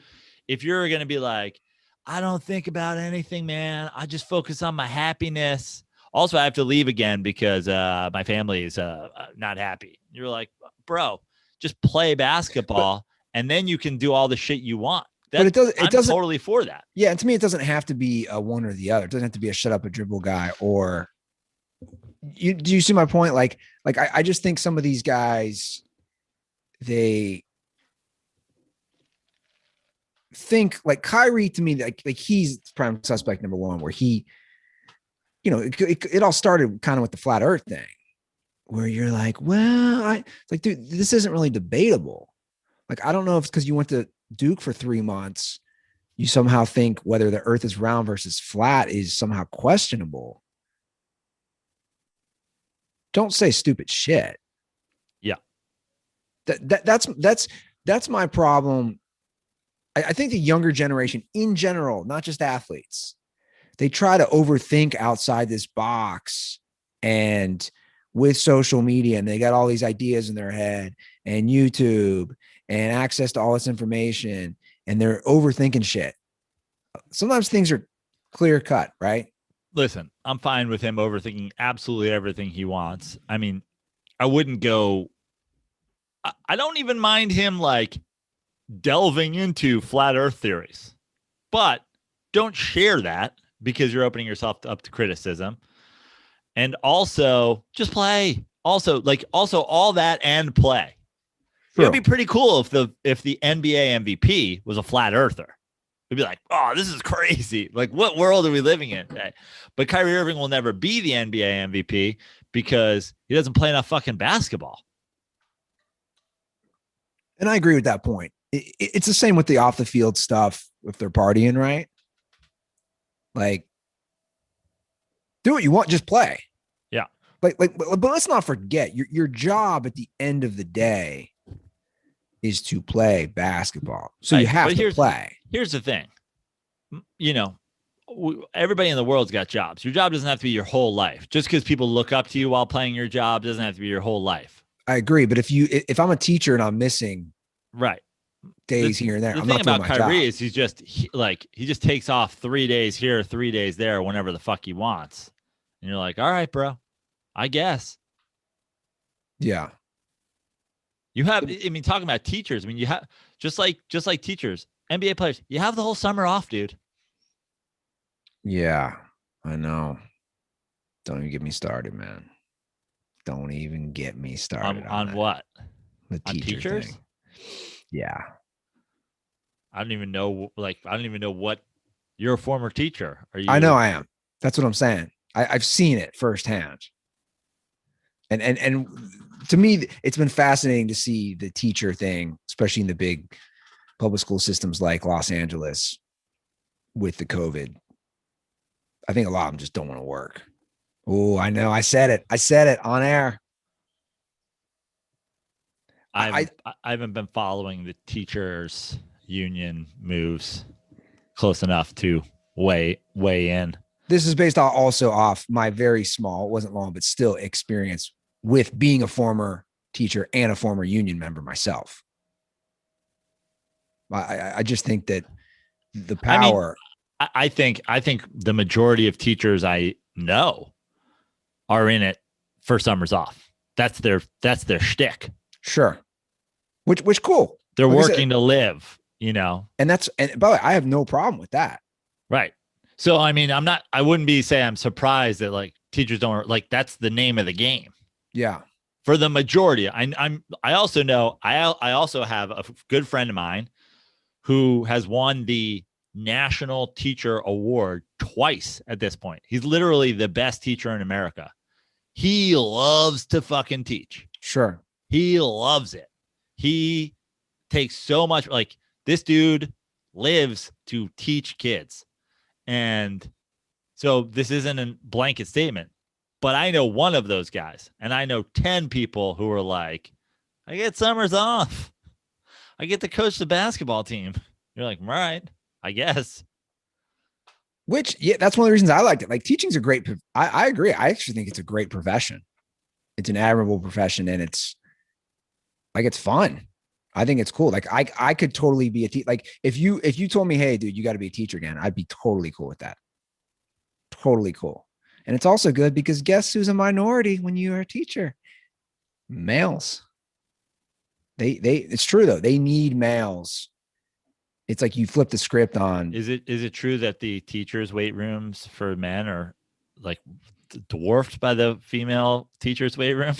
if you're going to be like, I don't think about anything, man, I just focus on my happiness. Also, I have to leave again because my family is not happy. You're like, bro, just play basketball. And then you can do all the shit you want. But it doesn't. I'm totally for that. Yeah, and to me, it doesn't have to be a one or the other. It doesn't have to be a shut up a dribble guy. Or do you see my point? I just think some of these guys, they think like Kyrie. To me, like he's prime suspect number one. Where he, it all started kind of with the flat Earth thing, where you're like, well, dude, this isn't really debatable. Like, I don't know if it's because you went to Duke for 3 months, you somehow think whether the earth is round versus flat is somehow questionable. Don't say stupid shit. Yeah. That's my problem. I think the younger generation in general, not just athletes, they try to overthink outside this box, and with social media, and they got all these ideas in their head and YouTube and access to all this information, and they're overthinking shit. Sometimes things are clear cut, right? Listen, I'm fine with him overthinking absolutely everything he wants. I mean, I wouldn't go, I don't even mind him delving into flat earth theories, but don't share that because you're opening yourself up to criticism. And also just play. Also all that and play. True. It'd be pretty cool if the NBA MVP was a flat earther. We'd be like, oh, this is crazy. Like, what world are we living in? But Kyrie Irving will never be the NBA MVP because he doesn't play enough fucking basketball. And I agree with that point. It's the same with the off the field stuff if they're partying, right? Like, do what you want, just play. Yeah. But let's not forget your job at the end of the day is to play basketball. So right. You have to play. Here's the thing. You know, everybody in the world's got jobs. Your job doesn't have to be your whole life. Just because people look up to you while playing your job doesn't have to be your whole life. I agree. But if I'm a teacher and I'm missing right days here and there, the I'm thing not doing about my Kyrie job. is he just takes off 3 days here, 3 days there, whenever the fuck he wants. And you're like, all right, bro, I guess. Yeah. You have, I mean, talking about teachers, I mean, you have just like teachers, NBA players, you have the whole summer off, dude. Yeah, I know. Don't even get me started, man. Don't even get me started on what? The teachers thing. Yeah. I don't even know what you're a former teacher. Are you? I know I am. That's what I'm saying. I've seen it firsthand. And to me, it's been fascinating to see the teacher thing, especially in the big public school systems like Los Angeles with the COVID. I think a lot of them just don't want to work. Oh, I know. I said it on air. I haven't been following the teachers union moves close enough to weigh in. This is based also off my very small, it wasn't long, but still experience with being a former teacher and a former union member myself. I just think that the power. I think the majority of teachers I know are in it for summers off. That's their shtick. Sure. Which cool. They're working to live, you know. And by the way, I have no problem with that. Right. So I mean, I wouldn't say I'm surprised that like teachers don't like that's the name of the game. Yeah. For the majority. I also know I also have a good friend of mine who has won the National Teacher Award twice at this point. He's literally the best teacher in America. He loves to fucking teach. Sure. He loves it. He takes so much, like this dude lives to teach kids. And so this isn't a blanket statement, but I know one of those guys and I know 10 people who are like, I get summers off. I get to coach the basketball team. You're like, all right, I guess. Which, yeah, that's one of the reasons I liked it. Like teaching's a great, I agree. I actually think it's a great profession. It's an admirable profession and it's fun. I think it's cool. Like I could totally be a teacher. Like if you told me, hey dude, you got to be a teacher again, I'd be totally cool with that. Totally cool. And it's also good because guess who's a minority when you are a teacher? Males. It's true though. They need males. It's like you flip the script on. Is it true that the teachers' weight rooms for men are like dwarfed by the female teachers' weight room?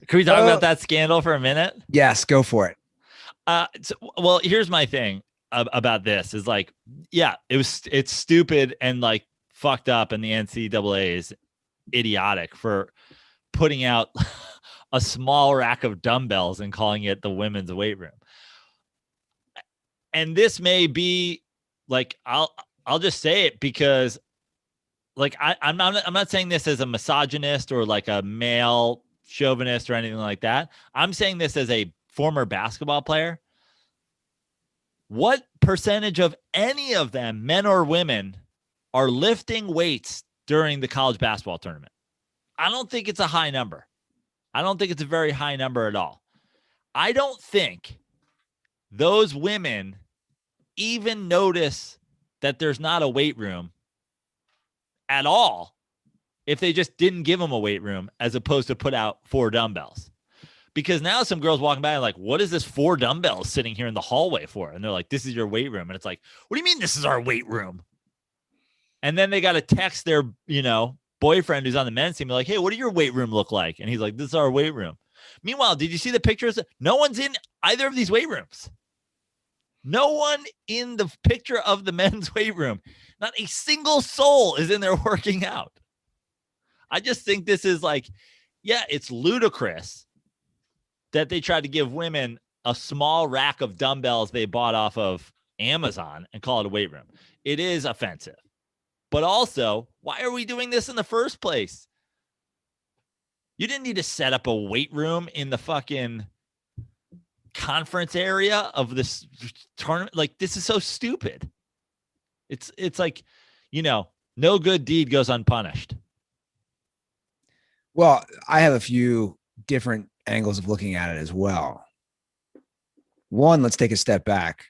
Can we talk about that scandal for a minute? Yes, go for it. Well, here's my thing about this is like, yeah, it's stupid and like fucked up, and the NCAA is idiotic for putting out a small rack of dumbbells and calling it the women's weight room. And this may be like, I'll just say it because like, I'm not saying this as a misogynist or like a male chauvinist or anything like that. I'm saying this as a former basketball player. What percentage of any of them, men or women, are lifting weights during the college basketball tournament? I don't think it's a high number. I don't think it's a very high number at all. I don't think those women even notice that there's not a weight room at all if they just didn't give them a weight room as opposed to put out 4 dumbbells. Because now some girls walking by and like, what is this 4 dumbbells sitting here in the hallway for? And they're like, this is your weight room. And it's like, what do you mean this is our weight room? And then they got to text their, boyfriend who's on the men's team, like, hey, what do your weight room look like? And he's like, this is our weight room. Meanwhile, did you see the pictures? No one's in either of these weight rooms. No one in the picture of the men's weight room. Not a single soul is in there working out. I just think this is like, it's ludicrous that they tried to give women a small rack of dumbbells they bought off of Amazon and call it a weight room. It is offensive. But also, why are we doing this in the first place? You didn't need to set up a weight room in the fucking conference area of this tournament. Like, this is so stupid. It's like, no good deed goes unpunished. Well, I have a few different angles of looking at it as well. One, let's take a step back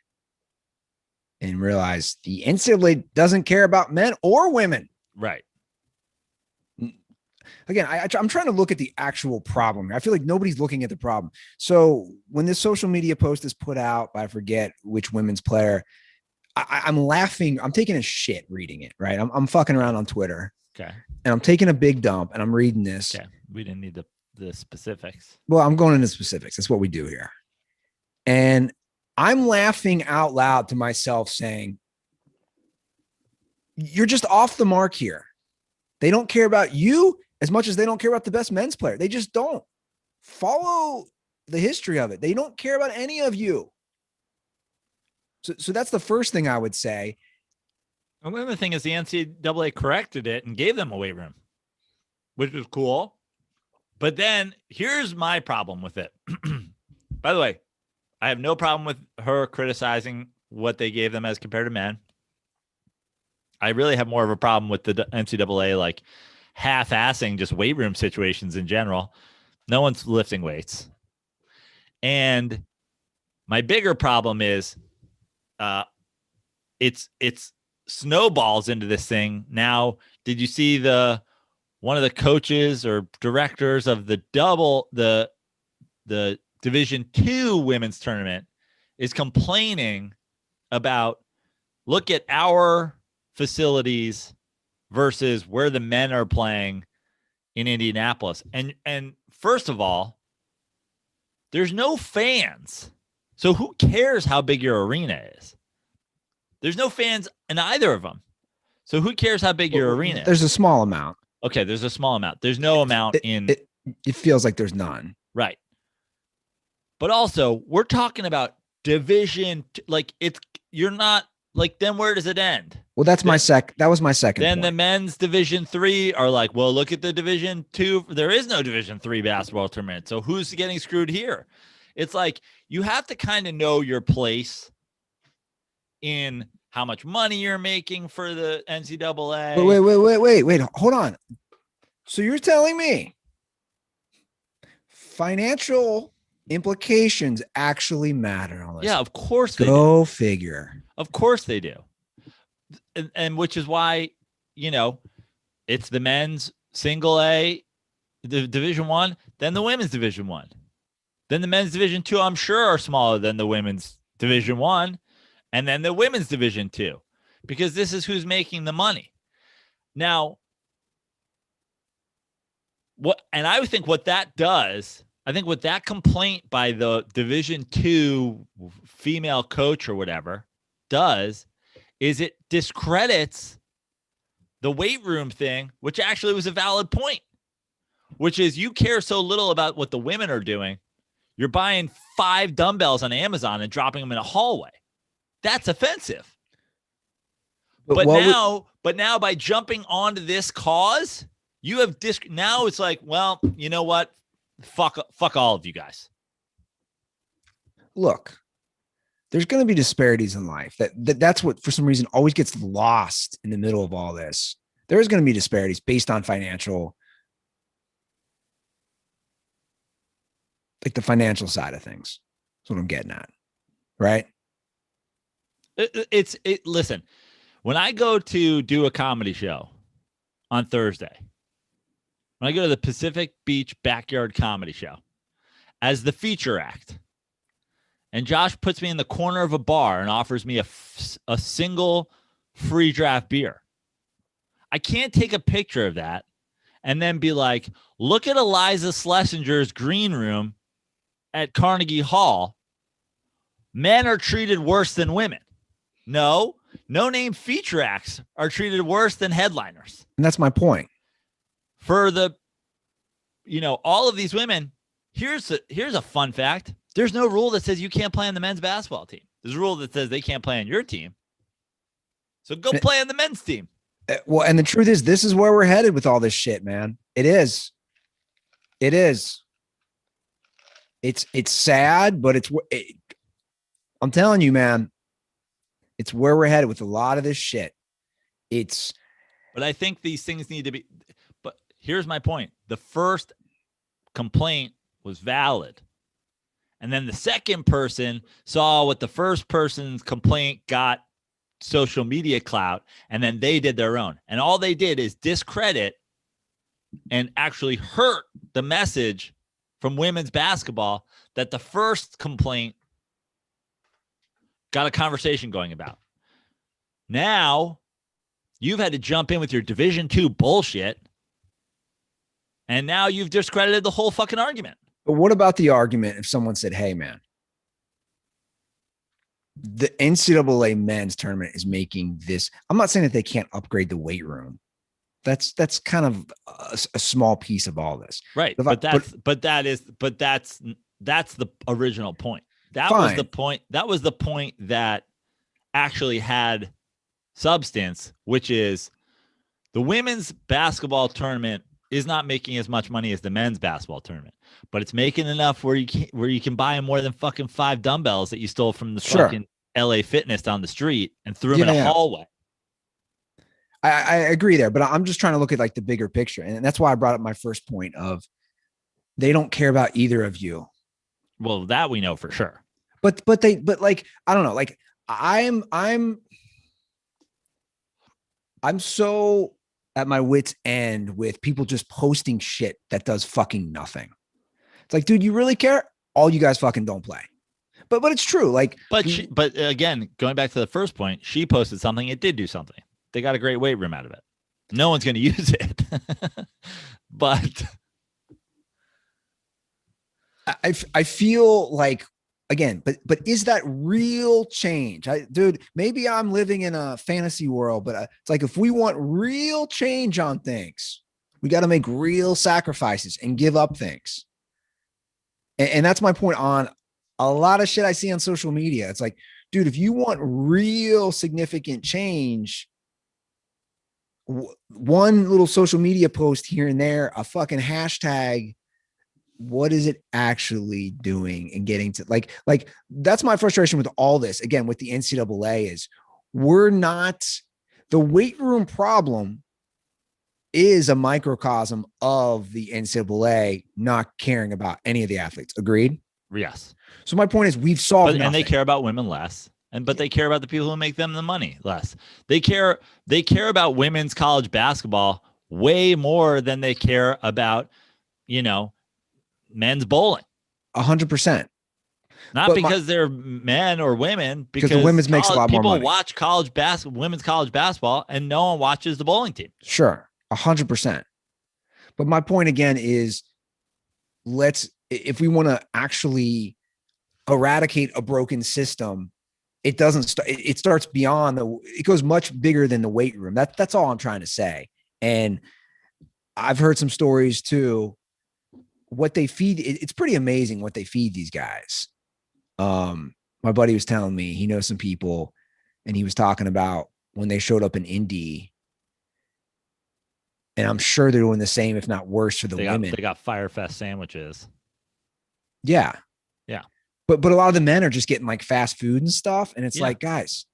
and realize the NCAA doesn't care about men or women. Right. Again, I'm trying to look at the actual problem. I feel like nobody's looking at the problem. So when this social media post is put out, I forget which women's player, I'm laughing. I'm taking a shit reading it, right? I'm fucking around on Twitter. Okay. And I'm taking a big dump and I'm reading this. Okay. We didn't need the specifics. Well, I'm going into specifics. That's what we do here. And I'm laughing out loud to myself saying, you're just off the mark here. They don't care about you as much as they don't care about the best men's player. They just don't. Follow the history of it. They don't care about any of you. So that's the first thing I would say. And the other thing is the NCAA corrected it and gave them a weight room, which was cool. But then here's my problem with it. By the way, I have no problem with her criticizing what they gave them as compared to men. I really have more of a problem with the NCAA like half-assing just weight room situations in general. No one's lifting weights. And my bigger problem is it's snowballs into this thing. Now, did you see one of the coaches or directors of the Division II women's tournament is complaining about, look at our facilities versus where the men are playing in Indianapolis. And first of all, there's no fans. So who cares how big your arena is? There's no fans in either of them. So who cares how big your arena is? There's a small amount. Okay, there's a small amount. There's no amount it feels like there's none. Right. But also, we're talking about division, you're not like, then where does it end? Well, that was my second. Then point. the men's Division III are like, well, look at the Division II. There is no Division III basketball tournament. So who's getting screwed here? It's like, you have to kind of know your place in how much money you're making for the NCAA. Wait, hold on. So you're telling me financial implications actually matter on this? Yeah, of course they do. Figure. Of course they do. And which is why, it's the men's single A, the Division I, then the women's Division I. Then the men's Division II, I'm sure, are smaller than the women's Division I, and then the women's Division II, because this is who's making the money. Now, I would think what that does, I think what that complaint by the Division II female coach or whatever does is it discredits the weight room thing, which actually was a valid point, which is you care so little about what the women are doing. You're buying 5 dumbbells on Amazon and dropping them in a hallway. That's offensive. But now by jumping onto this cause, you have now it's like, well, you know what? Fuck all of you guys. Look, there's going to be disparities in life. That's what, for some reason, always gets lost in the middle of all this. There's going to be disparities based on financial, like the financial side of things. That's what I'm getting at, right? Listen, when I go to do a comedy show on Thursday, when I go to the Pacific Beach Backyard Comedy Show, as the feature act, and Josh puts me in the corner of a bar and offers me a single free draft beer, I can't take a picture of that and then be like, look at Eliza Schlesinger's green room at Carnegie Hall. Men are treated worse than women. No name feature acts are treated worse than headliners. And that's my point. For all of these women, here's a fun fact. There's no rule that says you can't play on the men's basketball team. There's a rule that says they can't play on your team. So go play on the men's team. Well, and the truth is, this is where we're headed with all this shit, man. It is. It's sad, but I'm telling you, man, it's where we're headed with a lot of this shit. But I think these things need to be, but here's my point. The first complaint was valid. And then the second person saw what the first person's complaint got social media clout, and then they did their own. And all they did is discredit and actually hurt the message from women's basketball that the first complaint got a conversation going about. Now you've had to jump in with your Division II bullshit, and now you've discredited the whole fucking argument. But what about the argument if someone said, hey, man, the NCAA men's tournament is making this. I'm not saying that they can't upgrade the weight room. That's kind of a small piece of all this. Right. But that's the original point. That fine. Was the point. That was the point that actually had substance, which is the women's basketball tournament is not making as much money as the men's basketball tournament, but it's making enough where you can buy more than fucking 5 dumbbells that you stole from the fucking LA Fitness down the street and threw them in a hallway. I agree there, but I'm just trying to look at like the bigger picture. And that's why I brought up my first point of they don't care about either of you. Well, that we know for sure. But like, I don't know, like I'm so at my wit's end with people just posting shit that does fucking nothing. It's like, dude, you really care? All you guys fucking don't play. But it's true. Like, but again, going back to the first point, she posted something. It did do something. They got a great weight room out of it. No one's going to use it, but I feel like, again, but is that real change? Dude, maybe I'm living in a fantasy world, but it's like, if we want real change on things, we got to make real sacrifices and give up things. And that's my point on a lot of shit I see on social media. It's like, dude, if you want real significant change, one little social media post here and there, a fucking hashtag, what is it actually doing and getting to like that's my frustration with all this. Again, with the NCAA is we're not, the weight room problem is a microcosm of the NCAA not caring about any of the athletes. Agreed? Yes. So my point is we've solved nothing. And they care about women less. But they care about the people who make them the money less. They care about women's college basketball way more than they care about, men's bowling. 100%. Not because they're men or women, because the women's makes a lot more money. People watch women's college basketball, and no one watches the bowling team. Sure, 100%. But my point again is, if we want to actually eradicate a broken system, it doesn't it starts beyond it goes much bigger than the weight room. That's all I'm trying to say. And I've heard some stories too, what they feed. It's pretty amazing what they feed these guys. My buddy was telling me he knows some people, and he was talking about when they showed up in Indy, and I'm sure they're doing the same, if not worse, for the women. They got Firefest sandwiches. Yeah. Yeah. But a lot of the men are just getting like fast food and stuff. And it's like, guys,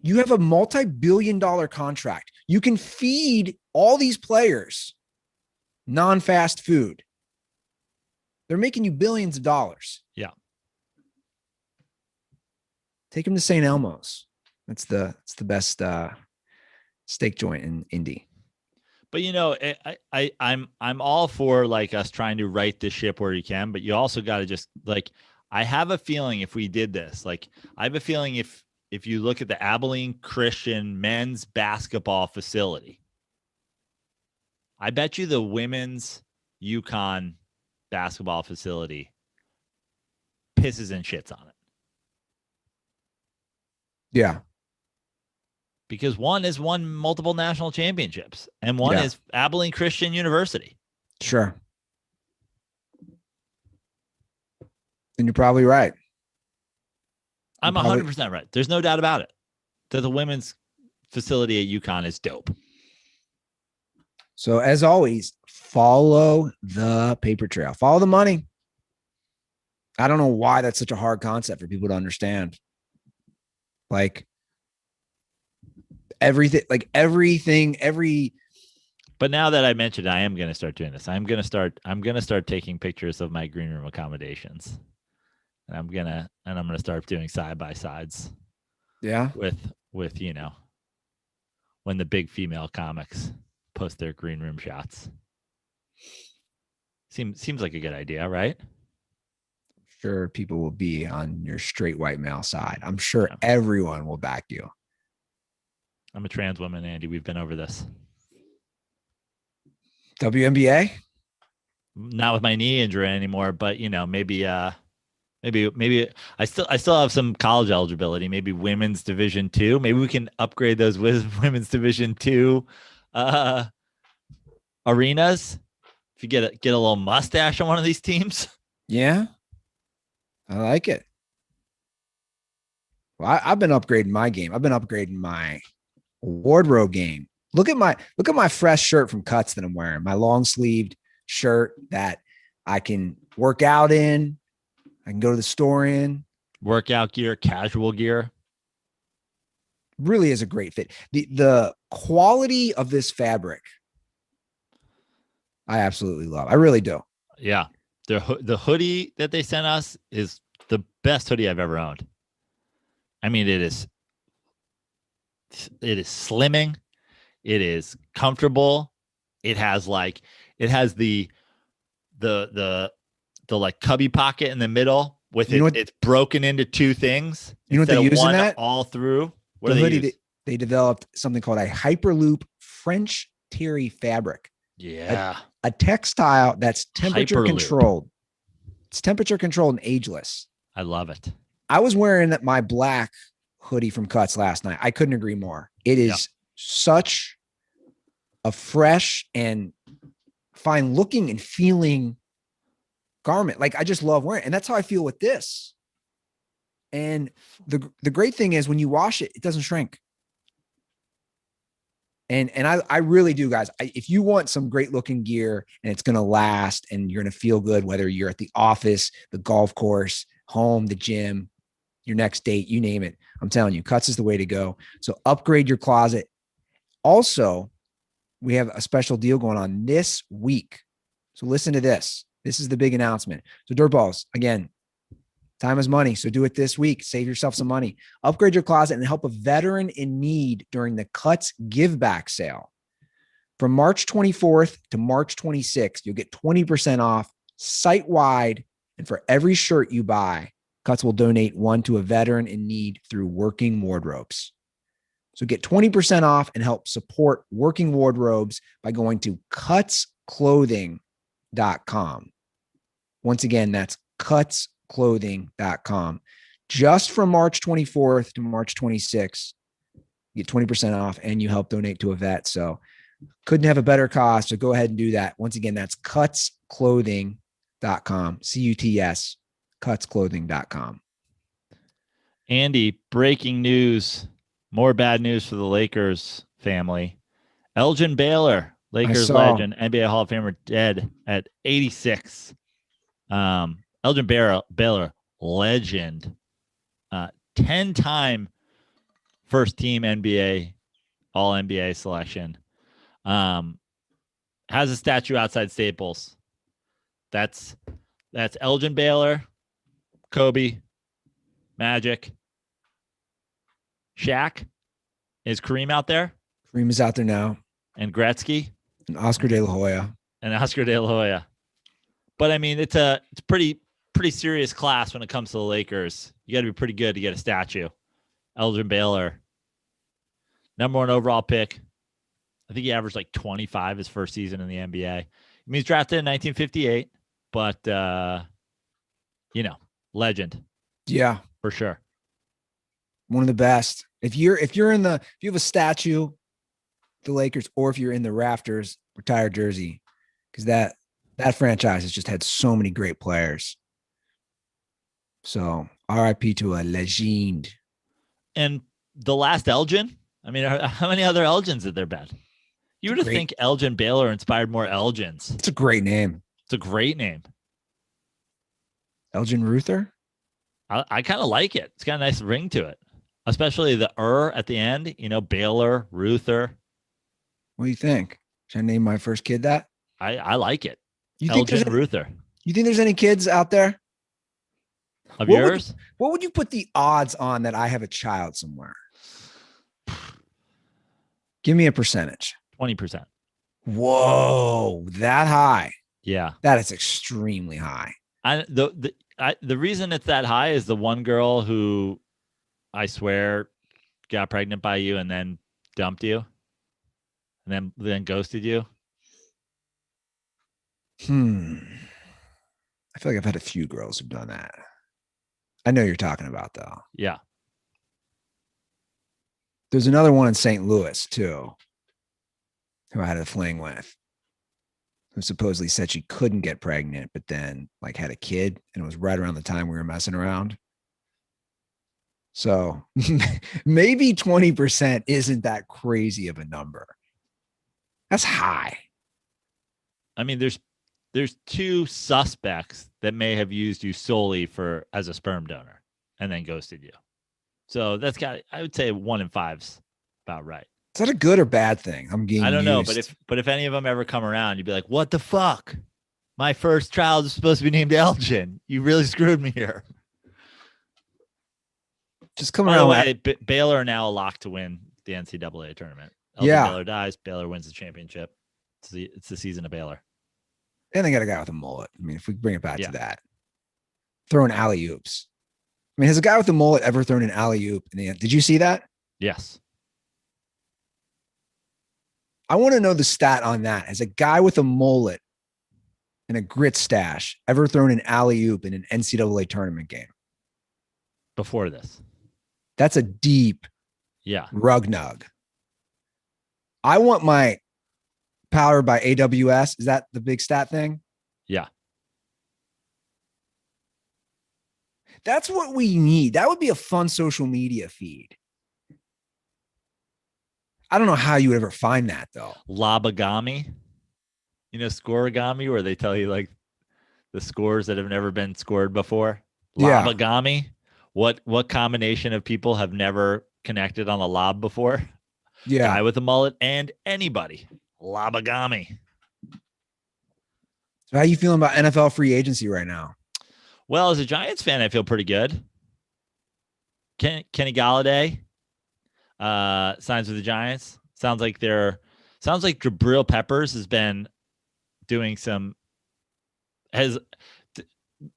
you have a multi-billion-dollar contract. You can feed all these players non-fast food. They're making you billions of dollars. Yeah. Take them to St. Elmo's. That's the best steak joint in Indy. But I'm all for like us trying to right the ship where you can, but you also got to just like, I have a feeling if we did this, like I have a feeling if you look at the Abilene Christian men's basketball facility, I bet you the women's UConn basketball facility pisses and shits on it. Yeah. Because one has won multiple national championships and one is Abilene Christian University. Sure. And you're probably right. I'm 100% right. There's no doubt about it that the women's facility at UConn is dope. So as always, follow the paper trail. Follow the money. I don't know why that's such a hard concept for people to understand. Like everything. But now that I mentioned, I am going to start doing this. I'm going to start taking pictures of my green room accommodations. And I'm going to start doing side by sides. Yeah. With when the big female comics post their green room shots. Seems like a good idea, right? Sure, people will be on your straight white male side. I'm sure everyone will back you. I'm a trans woman, Andy. We've been over this. WNBA? Not with my knee injury anymore, but maybe I still have some college eligibility. Maybe women's Division II. Maybe we can upgrade those women's Division II arenas. If you get a little mustache on one of these teams. Yeah, I like it. Well, I've been upgrading my game. I've been upgrading my wardrobe game. Look at my fresh shirt from Cuts that I'm wearing. My long sleeved shirt that I can work out in. I can go to the store in. Workout gear, casual gear. Really is a great fit. The quality of this fabric, I absolutely love. I really do. Yeah. The hoodie that they sent us is the best hoodie I've ever owned. I mean, it is slimming. It is comfortable. It has the like cubby pocket in the middle with it's broken into two things. You know what they use in that? All through. What the hoodie, they developed something called a Hyperloop French terry fabric. Yeah. A textile that's temperature controlled. It's temperature controlled and ageless. I love it. I was wearing my black hoodie from Cuts last night. I couldn't agree more. It is such a fresh and fine looking and feeling garment. Like I just love wearing it. And that's how I feel with this. And the great thing is when you wash it, it doesn't shrink. And I really do, guys. If you want some great looking gear and it's going to last and you're going to feel good, whether you're at the office, the golf course, home, the gym, your next date, you name it, I'm telling you, Cuts is the way to go. So upgrade your closet. Also, we have a special deal going on this week. So listen to this. This is the big announcement. So DirtBalls, again, time is money. So do it this week. Save yourself some money. Upgrade your closet and help a veteran in need during the Cuts Give Back sale. From March 24th to March 26th, you'll get 20% off site-wide. And for every shirt you buy, Cuts will donate one to a veteran in need through Working Wardrobes. So get 20% off and help support Working Wardrobes by going to cutsclothing.com. Once again, that's cutsclothing.com. Just from March 24th to March 26th, you get 20% off and you help donate to a vet. So couldn't have a better cause. So go ahead and do that. Once again, that's cutsclothing.com. CUTS, cutsclothing.com. Andy, breaking news. More bad news for the Lakers family. Elgin Baylor, Lakers legend, NBA Hall of Famer, dead at 86. Elgin Baylor, legend, 10-time first team NBA, all NBA selection. Has a statue outside Staples. That's Elgin Baylor, Kobe, Magic, Shaq. Is Kareem out there? Kareem is out there now. And Gretzky? Oscar De La Hoya. And Oscar De La Hoya. But I mean, it's pretty serious class when it comes to the Lakers. You got to be pretty good to get a statue. Elgin Baylor, #1 overall pick. I think he averaged like 25 his first season in the NBA. I mean, he's drafted in 1958, but legend. Yeah, for sure. One of the best. If you have a statue, the Lakers, or if you're in the rafters, retired jersey, because that franchise has just had so many great players. So RIP to a legend. And the last Elgin, I mean, how many other Elgins have there been? You would think Elgin Baylor inspired more Elgins. It's a great name. It's a great name. Elgin Ruther? I kind of like it. It's got a nice ring to it, especially the at the end, Baylor, Ruther. What do you think? Should I name my first kid that? I like it. Elgin Ruther. You think there's any kids out there? Of yours? What would you put the odds on that I have a child somewhere? Give me a percentage. 20%. Whoa, that high. Yeah. That is extremely high. The reason it's that high is the one girl who I swear got pregnant by you and then dumped you and then ghosted you. I feel like I've had a few girls who've done that. I know you're talking about, though. Yeah. There's another one in St. Louis, too, who I had a fling with, who supposedly said she couldn't get pregnant, but then had a kid, and it was right around the time we were messing around. So maybe 20% isn't that crazy of a number. That's high. I mean, there's two suspects that may have used you solely as a sperm donor and then ghosted you. So I would say 1 in 5's about right. Is that a good or bad thing? I don't know, but if any of them ever come around, you'd be like, what the fuck? My first child is supposed to be named Elgin. You really screwed me here. Just come around. By the way, Baylor are now a lock to win the NCAA tournament. Baylor dies. Baylor wins the championship. It's the season of Baylor. And they got a guy with a mullet. I mean, if we bring it back to that, throwing alley oops. I mean, has a guy with a mullet ever thrown an alley oop in the end? Did you see that? Yes. I want to know the stat on that. Has a guy with a mullet and a grit stash ever thrown an alley oop in an NCAA tournament game? Before this. That's a deep rug nug. I want my powered by AWS. Is that the big stat thing? Yeah. That's what we need. That would be a fun social media feed. I don't know how you would ever find that, though. Lobagami. Scoregami, where they tell you the scores that have never been scored before. Lobagami. Yeah. What combination of people have never connected on a lob before? Yeah. Guy with a mullet and anybody. Lobagami. So how are you feeling about NFL free agency right now? Well, as a Giants fan, I feel pretty good. Kenny Galladay signs with the Giants. Sounds like Jabril Peppers has been doing some.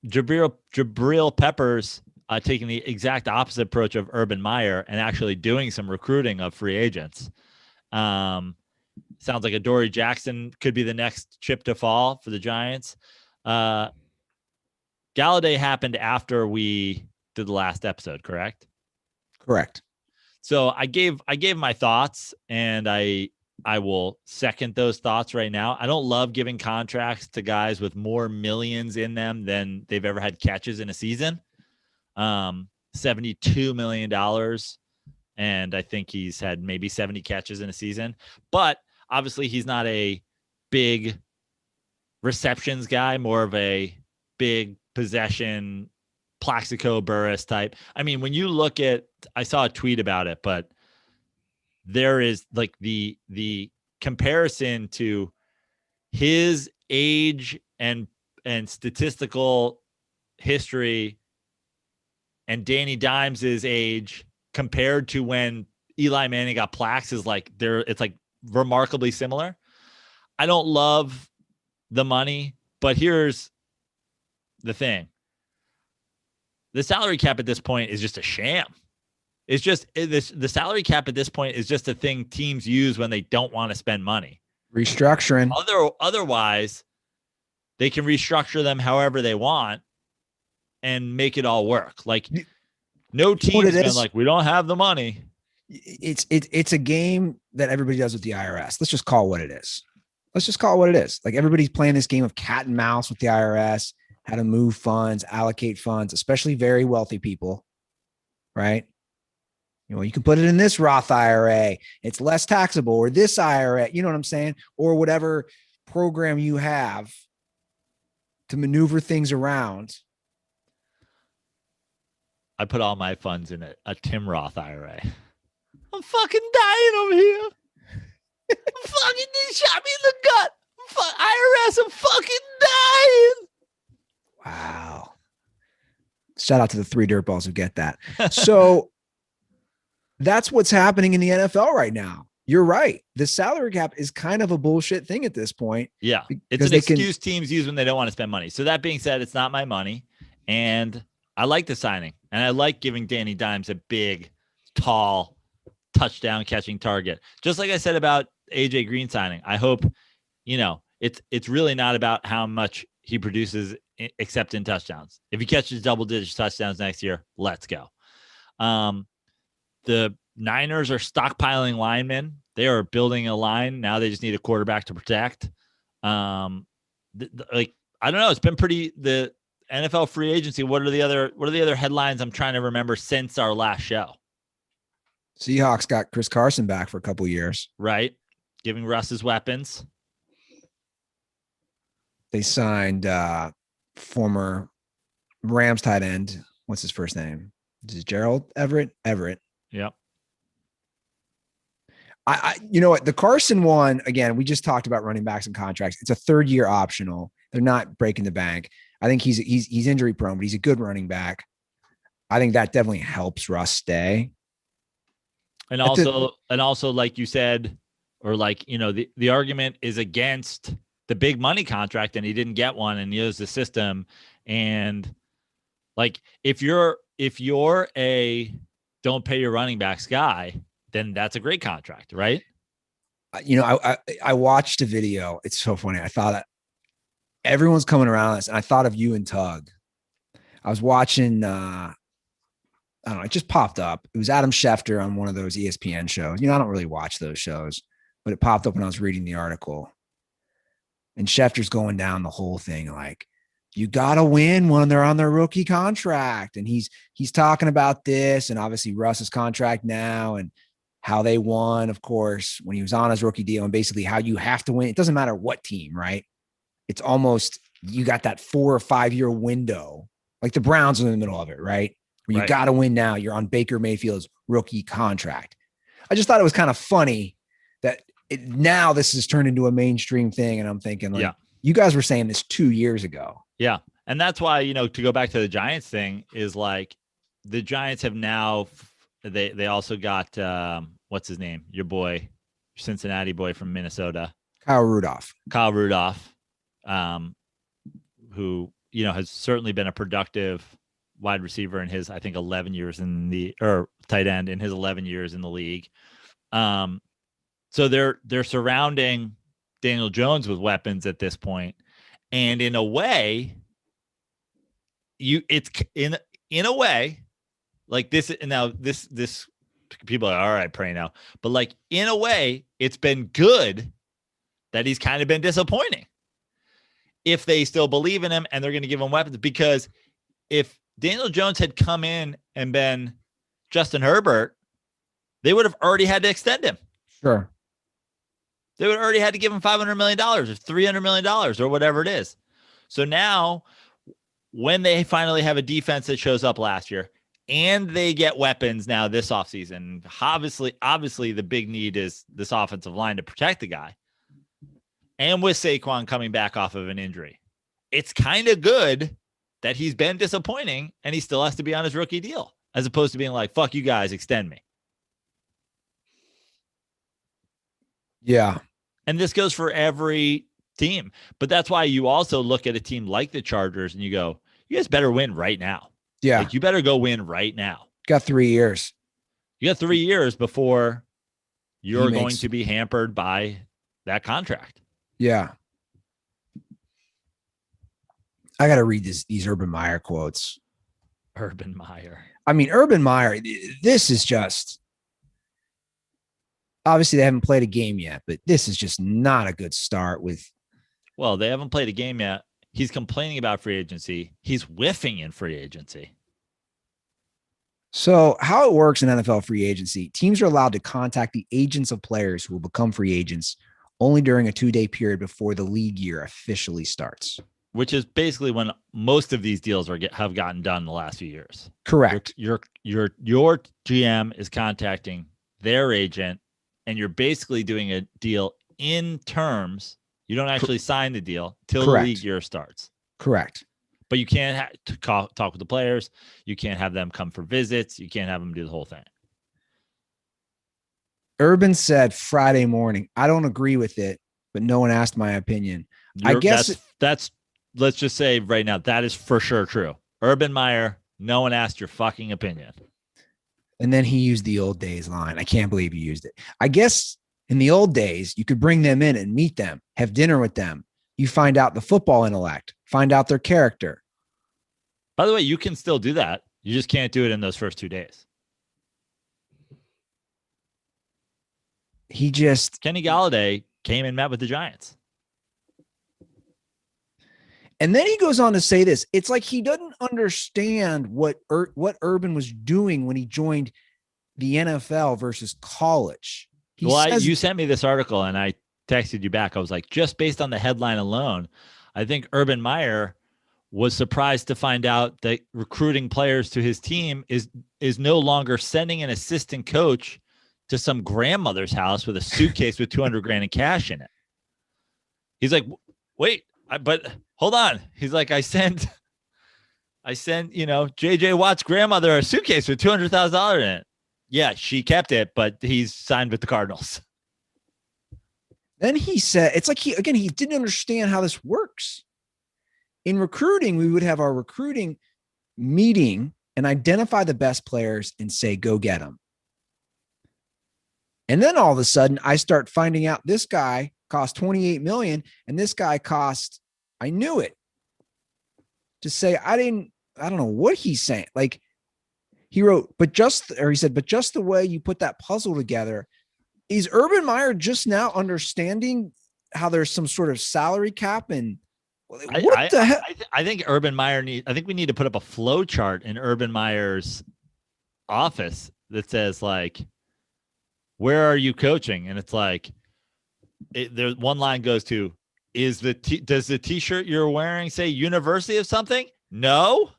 Jabril Peppers taking the exact opposite approach of Urban Meyer and actually doing some recruiting of free agents. Sounds like Adoree Jackson could be the next chip to fall for the Giants. Galladay happened after we did the last episode, correct? Correct. So I gave my thoughts, and I will second those thoughts right now. I don't love giving contracts to guys with more millions in them than they've ever had catches in a season. $72 million. And I think he's had maybe 70 catches in a season, but obviously he's not a big receptions guy, more of a big possession, Plaxico Burress type. I mean, when you look at, I saw a tweet about it, but there is the comparison to his age and statistical history and Danny Dimes's age compared to when Eli Manning got Plax is it's remarkably similar. I don't love the money, but here's the thing. The salary cap at this point is just a sham. It's just the salary cap at this point is just a thing teams use when they don't want to spend money. Restructuring. Otherwise, they can restructure them however they want and make it all work. Like no team's been like, we don't have the money. It's a game that everybody does with the IRS. Let's just call it what it is. Like everybody's playing this game of cat and mouse with the IRS, how to move funds, allocate funds, especially very wealthy people, right? You know, you can put it in this Roth IRA. It's less taxable, or this IRA, you know what I'm saying? Or whatever program you have to maneuver things around. I put all my funds in a Tim Roth IRA. I'm fucking dying over here. Fucking, they shot me in the gut. IRS, I'm fucking dying. Wow. Shout out to the 3 dirtballs who get that. So that's what's happening in the NFL right now. You're right. The salary cap is kind of a bullshit thing at this point. Yeah. It's an excuse teams use when they don't want to spend money. So that being said, it's not my money. And I like the signing. And I like giving Danny Dimes a big, tall, touchdown catching target. Just like I said about AJ Green signing. I hope, it's really not about how much he produces except in touchdowns. If he catches double-digit touchdowns next year, let's go. The Niners are stockpiling linemen. They are building a line. Now they just need a quarterback to protect. I don't know. It's been the NFL free agency. What are the other headlines I'm trying to remember since our last show? Seahawks got Chris Carson back for a couple of years. Right. Giving Russ his weapons. They signed former Rams tight end. What's his first name? Is it Gerald Everett? Yep. You know what? The Carson one, again, we just talked about running backs and contracts. It's a 3rd-year optional. They're not breaking the bank. I think he's injury prone, but he's a good running back. I think that definitely helps Russ stay. And also, like you said, or the argument is against the big money contract, and he didn't get one, and he used the system. And like, if you're a don't pay your running backs guy, then that's a great contract, right? I watched a video. It's so funny. I thought that everyone's coming around this, and I thought of you and Tug. I was watching, I don't know, it just popped up. It was Adam Schefter on one of those ESPN shows. I don't really watch those shows, but it popped up when I was reading the article. And Schefter's going down the whole thing like, you got to win when they're on their rookie contract. And he's talking about this, and obviously Russ's contract now, and how they won, of course, when he was on his rookie deal, and basically how you have to win. It doesn't matter what team, right? It's almost, you got that 4 or 5 year window, like the Browns are in the middle of it, right? Where you got to win now. You're on Baker Mayfield's rookie contract. I just thought it was kind of funny that now this has turned into a mainstream thing. And I'm thinking, like, you guys were saying this 2 years ago. Yeah. And that's why, to go back to the Giants thing, is like the Giants have now, they also got, what's his name? Your boy, Cincinnati boy from Minnesota. Kyle Rudolph, who, has certainly been a productive wide receiver in his, I think, 11 years tight end in his 11 years in the league. So they're surrounding Daniel Jones with weapons at this point. And in a way, it's in a way, like this, now this people are all right, pray now. But like, in a way, it's been good that he's kind of been disappointing. If they still believe in him and they're going to give him weapons, because if Daniel Jones had come in and been Justin Herbert, they would have already had to extend him. Sure. They would already had to give him $500 million or $300 million or whatever it is. So now when they finally have a defense that shows up last year and they get weapons now this offseason, obviously the big need is this offensive line to protect the guy. And with Saquon coming back off of an injury, it's kind of good that he's been disappointing and he still has to be on his rookie deal, as opposed to being like, fuck you guys, extend me. Yeah. And this goes for every team. But that's why you also look at a team like the Chargers and you go, you guys better win right now. Yeah. Like, you better go win right now. Got 3 years. You got 3 years before you're going to be hampered by that contract. Yeah. I got to read these Urban Meyer quotes. Urban Meyer. I mean, Urban Meyer, this is just, obviously they haven't played a game yet, but this is just not a good start with. Well, they haven't played a game yet. He's complaining about free agency. He's whiffing in free agency. So how it works in NFL free agency, teams are allowed to contact the agents of players who will become free agents only during a 2-day period before the league year officially starts. Which is basically when most of these deals have gotten done in the last few years. Correct. Your GM is contacting their agent, and you're basically doing a deal in terms. You don't actually sign the deal till the league year starts. Correct. But you can't talk with the players. You can't have them come for visits. You can't have them do the whole thing. Urban said Friday morning, I don't agree with it, but no one asked my opinion. I guess that's let's just say right now, that is for sure true. Urban Meyer, no one asked your fucking opinion. And then he used the old days line. I can't believe he used it. I guess in the old days, you could bring them in and meet them, have dinner with them. You find out the football intellect, find out their character. By the way, you can still do that. You just can't do it in those first 2 days. Kenny Galladay came and met with the Giants. And then he goes on to say this. It's like he doesn't understand what Urban was doing when he joined the NFL versus college. You sent me this article and I texted you back. I was like, just based on the headline alone, I think Urban Meyer was surprised to find out that recruiting players to his team is no longer sending an assistant coach to some grandmother's house with a suitcase with $200,000 in cash in it. He's like, wait, but hold on. He's like, I sent, JJ Watt's grandmother a suitcase with $200,000 in it. Yeah, she kept it, but he's signed with the Cardinals. Then he said, it's like he didn't understand how this works. In recruiting, we would have our recruiting meeting and identify the best players and say, go get them. And then all of a sudden I start finding out this guy cost $28 million and this guy cost, I knew it. To say, I don't know what he's saying. Like he wrote, he said, but just the way you put that puzzle together, is Urban Meyer just now understanding how there's some sort of salary cap and what the hell? I think Urban Meyer I think we need to put up a flow chart in Urban Meyer's office that says like, where are you coaching? And it's like, there's one line goes to, does the t-shirt you're wearing say University of something? No.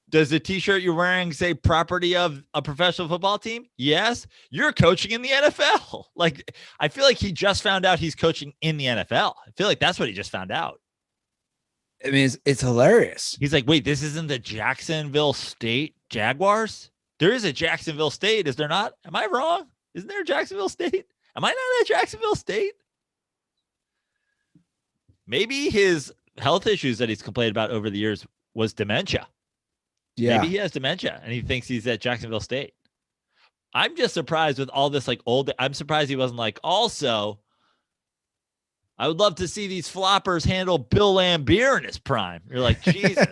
Does the t-shirt you're wearing say property of a professional football team? Yes. You're coaching in the NFL. Like, I feel like he just found out he's coaching in the NFL. I feel like that's what he just found out. I mean, it's hilarious. He's like, wait, this isn't the Jacksonville State Jaguars? There is a Jacksonville State, is there not? Am I wrong? Isn't there a Jacksonville State? Am I not at Jacksonville State? Maybe his health issues that he's complained about over the years was dementia. Yeah. Maybe he has dementia and he thinks he's at Jacksonville State. I'm just surprised with all this I'm surprised he wasn't like, also, I would love to see these floppers handle Bill Laimbeer in his prime. You're like, Jesus.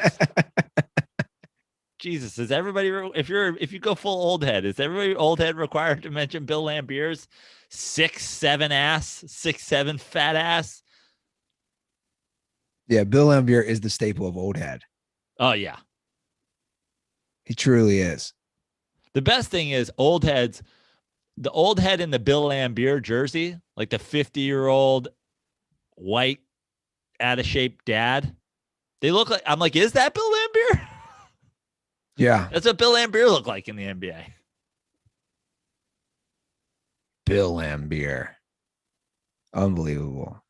Jesus, is everybody, if you go full old head, is everybody old head required to mention Bill Laimbeer's 6'7" fat ass? Yeah, Bill Laimbeer is the staple of old head. Oh, yeah. He truly is. The best thing is the old head in the Bill Laimbeer jersey, like the 50-year-old white, out of shape dad. They look like, I'm like, is that Bill Laimbeer? Yeah. That's what Bill Laimbeer looked like in the NBA. Bill Laimbeer. Unbelievable.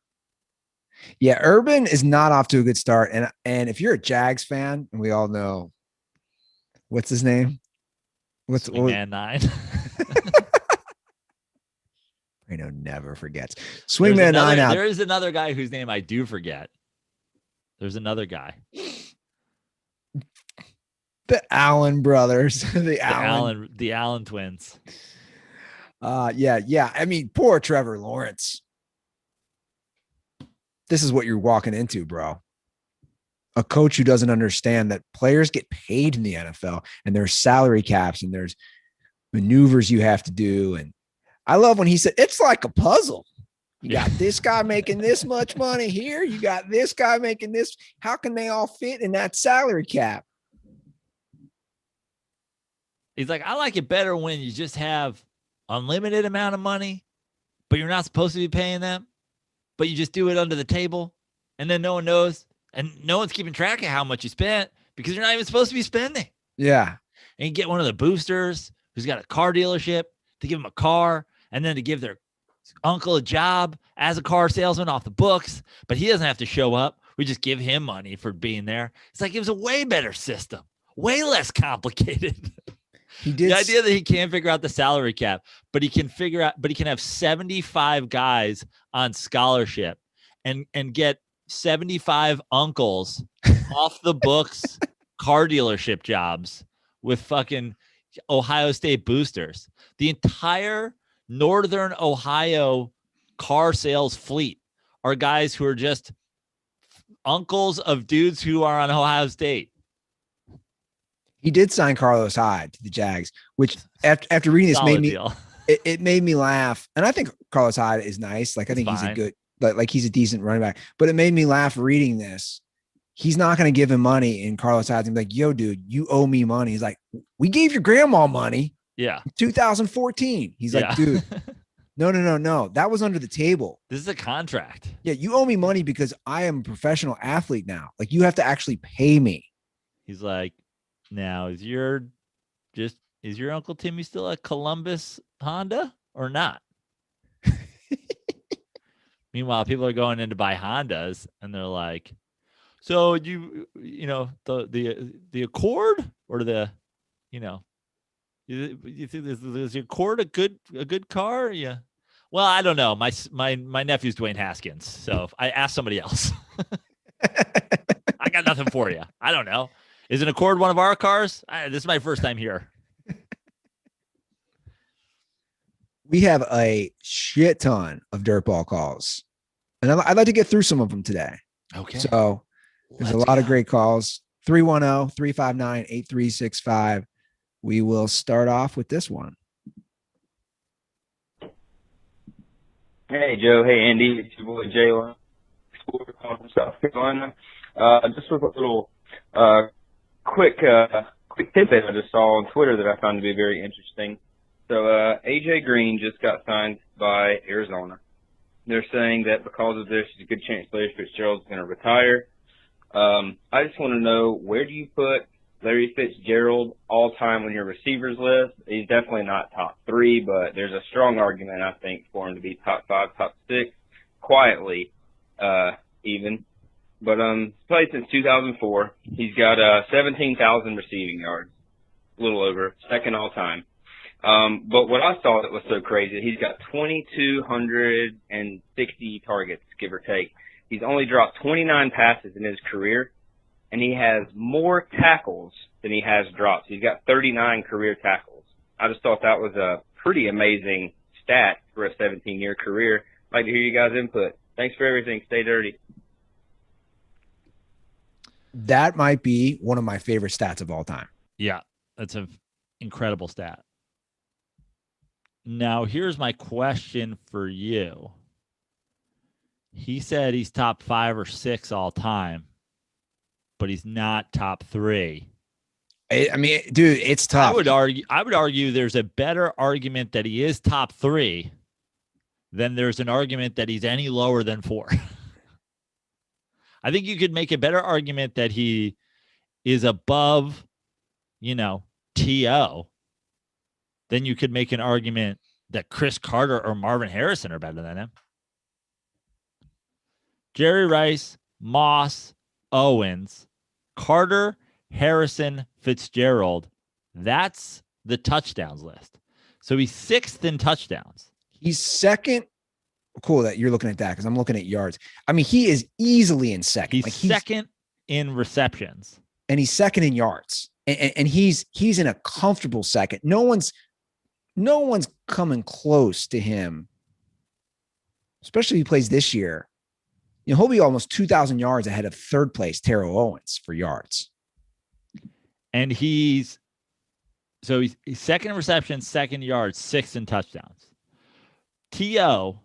Yeah, Urban is not off to a good start. And if you're a Jags fan, and we all know, what's his name? Man 9. Reno never forgets. There's Swingman 9 out. There is another guy whose name I do forget. There's another guy. The Allen brothers. The Allen twins. Yeah. I mean, poor Trevor Lawrence. This is what you're walking into, bro. A coach who doesn't understand that players get paid in the NFL and there's salary caps and there's maneuvers you have to do. And I love when he said, it's like a puzzle. You got this guy making this much money here. You got this guy making this. How can they all fit in that salary cap? He's like, I like it better when you just have unlimited amount of money, but you're not supposed to be paying them, but you just do it under the table. And then no one knows. And no one's keeping track of how much you spent because you're not even supposed to be spending. Yeah. And you get one of the boosters who's got a car dealership to give him a car and then to give their uncle a job as a car salesman off the books, but he doesn't have to show up. We just give him money for being there. It's like it was a way better system, way less complicated. He did. The idea that he can't figure out the salary cap, but he can have 75 guys on scholarship and get 75 uncles off the books car dealership jobs with fucking Ohio State boosters. The entire Northern Ohio car sales fleet are guys who are just uncles of dudes who are on Ohio State. He did sign Carlos Hyde to the Jags, which after reading this Solid made me deal. it made me laugh. And I think Carlos Hyde is nice. Like I think he's a good, like he's a decent running back, but it made me laugh reading this. He's not going to give him money. And Carlos Hyde's like, yo, dude, you owe me money. He's like, we gave your grandma money. Yeah. 2014. He's like, dude, no. That was under the table. This is a contract. Yeah. You owe me money because I am a professional athlete now. Like you have to actually pay me. He's like, now is your Uncle Timmy still at Columbus Honda or not? Meanwhile, people are going in to buy Hondas and they're like, so you know, the Accord or the, you know, you think is the Accord a good car? Yeah. Well, I don't know. My nephew's Dwayne Haskins. So I asked somebody else. I got nothing for you. I don't know. Is an Accord one of our cars? This is my first time here. We have a shit ton of dirtball calls, and I'd like to get through some of them today. Okay. So there's a lot of great calls. 310-359-8365. We will start off with this one. Hey, Joe. Hey, Andy. It's your boy, Jaylen. Calling from South Carolina. Just with a little quick tidbit I just saw on Twitter that I found to be very interesting. So AJ Green just got signed by Arizona. They're saying that because of this, there's a good chance Larry Fitzgerald's going to retire. I just want to know, where do you put Larry Fitzgerald all time on your receivers list? He's definitely not top 3, but there's a strong argument, I think, for him to be top 5, top 6, quietly even. But he's played since 2004. He's got 17,000 receiving yards, a little over, second all time. But what I saw that was so crazy, he's got 2,260 targets, give or take. He's only dropped 29 passes in his career, and he has more tackles than he has drops. He's got 39 career tackles. I just thought that was a pretty amazing stat for a 17-year career. I'd like to hear you guys' input. Thanks for everything. Stay dirty. That might be one of my favorite stats of all time. Yeah, that's an incredible stat. Now, here's my question for you. He said he's top 5 or 6 all time, but he's not top 3. I mean, dude, it's tough. I would argue there's a better argument that he is top 3 than there's an argument that he's any lower than 4. I think you could make a better argument that he is above, T.O. Then you could make an argument that Chris Carter or Marvin Harrison are better than him. Jerry Rice, Moss, Owens, Carter, Harrison, Fitzgerald. That's the touchdowns list. So he's 6th in touchdowns. He's second. Cool that you're looking at that because I'm looking at yards. I mean, he is easily in second. He's second in receptions. And he's second in yards. And he's in a comfortable second. No one's coming close to him, especially if he plays this year. You know, he'll be almost 2,000 yards ahead of third place Terrell Owens for yards. And he's second in receptions, second in yards, sixth in touchdowns. T.O.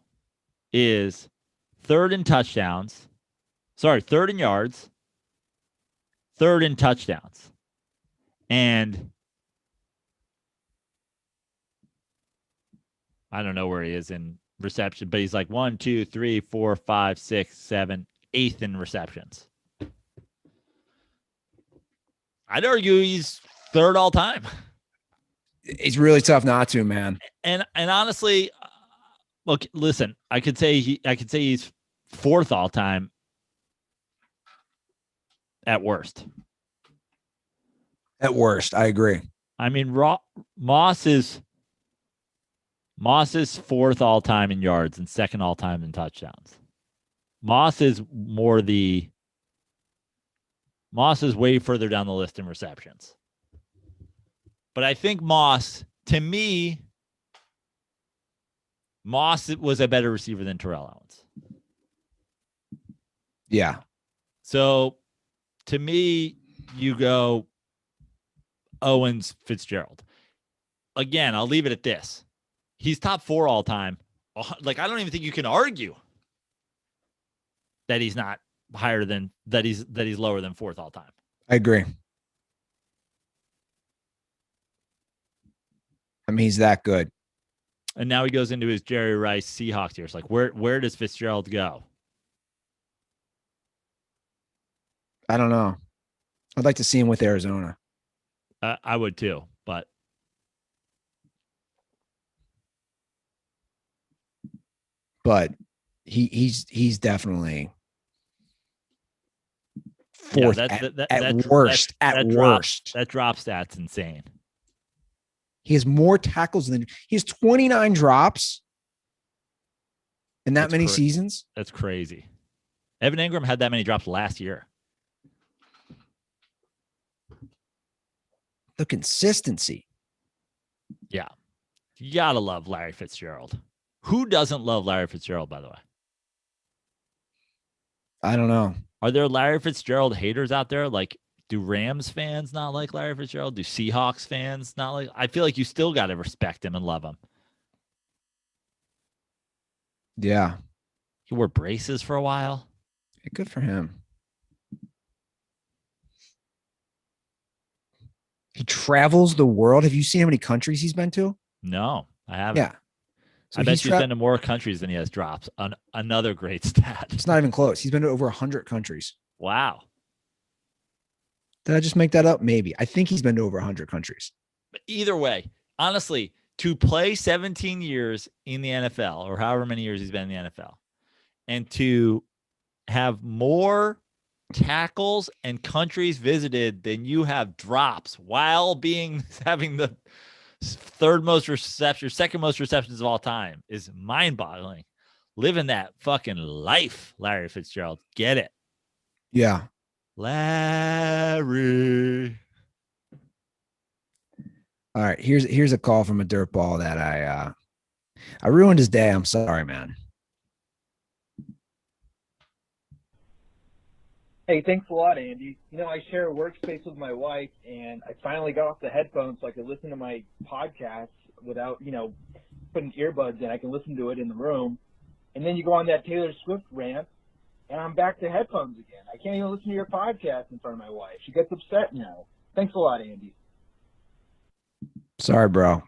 is third in touchdowns. Third in yards, third in touchdowns. And I don't know where he is in reception, but he's like 1, 2, 3, 4, 5, 6, 7, 8th in receptions. I'd argue he's third all time. It's really tough not to, man. And honestly, look, listen, I could say he's fourth all time at worst. At worst, I agree. I mean, Moss is fourth all time in yards and second all time in touchdowns. Moss is way further down the list in receptions. But I think to me, Moss was a better receiver than Terrell Owens. Yeah. So to me, you go Owens, Fitzgerald. Again, I'll leave it at this. He's top 4 all time. Like, I don't even think you can argue that he's not higher than that. He's lower than 4th all time. I agree. I mean, he's that good. And now he goes into his Jerry Rice Seahawks years. Like, where does Fitzgerald go? I don't know. I'd like to see him with Arizona. I would too, but he's definitely fourth at worst. At worst, that drop stat's insane. He has more tackles than he has 29 drops in that many seasons. That's crazy. Evan Ingram had that many drops last year. The consistency. Yeah. You gotta love Larry Fitzgerald. Who doesn't love Larry Fitzgerald, by the way? I don't know. Are there Larry Fitzgerald haters out there? Like, do Rams fans not like Larry Fitzgerald? Do Seahawks fans not like? I feel like you still got to respect him and love him. Yeah. He wore braces for a while. Good for him. He travels the world. Have you seen how many countries he's been to? No, I haven't. Yeah. So I bet he's been to more countries than he has drops. Another great stat. It's not even close. He's been to over 100 countries. Wow. Did I just make that up? Maybe. I think he's been to over 100 countries. But either way, honestly, to play 17 years in the NFL or however many years he's been in the NFL and to have more tackles and countries visited than you have drops while having the second most receptions of all time is mind-boggling. Living that fucking life, Larry Fitzgerald. Get it? Yeah. Larry. All right. Here's a call from a dirtball that I ruined his day. I'm sorry, man. Hey, thanks a lot, Andy. You know, I share a workspace with my wife, and I finally got off the headphones so I could listen to my podcast without, putting earbuds in. I can listen to it in the room. And then you go on that Taylor Swift rant, and I'm back to headphones again. I can't even listen to your podcast in front of my wife. She gets upset now. Thanks a lot, Andy. Sorry, bro.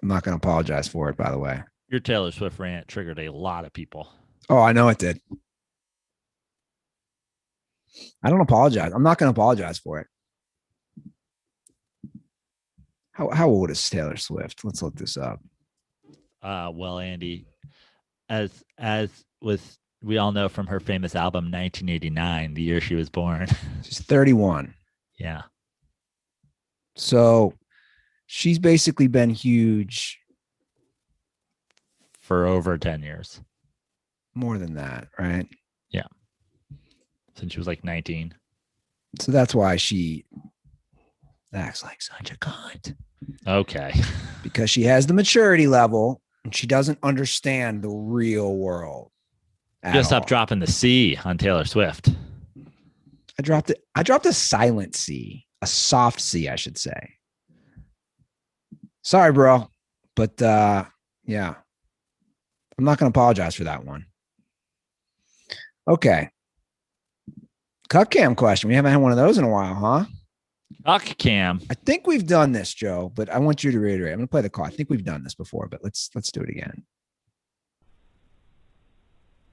I'm not going to apologize for it, by the way. Your Taylor Swift rant triggered a lot of people. Oh, I know it did. I don't apologize. I'm not going to apologize for it. How old is Taylor Swift? Let's look this up. Well, Andy, as we all know from her famous album 1989, the year she was born. She's 31. Yeah. So she's basically been huge for over 10 years. More than that, right? Yeah. Since she was like 19. So that's why she acts like such a cunt. Okay. Because she has the maturity level and she doesn't understand the real world. You gotta stop dropping the C on Taylor Swift. I dropped a silent C, a soft C, I should say. Sorry, bro. But yeah. I'm not going to apologize for that one. Okay. Cuck cam question. We haven't had one of those in a while, huh? Cuck cam. I think we've done this, Joe, but I want you to reiterate. I'm going to play the call. I think we've done this before, but let's do it again.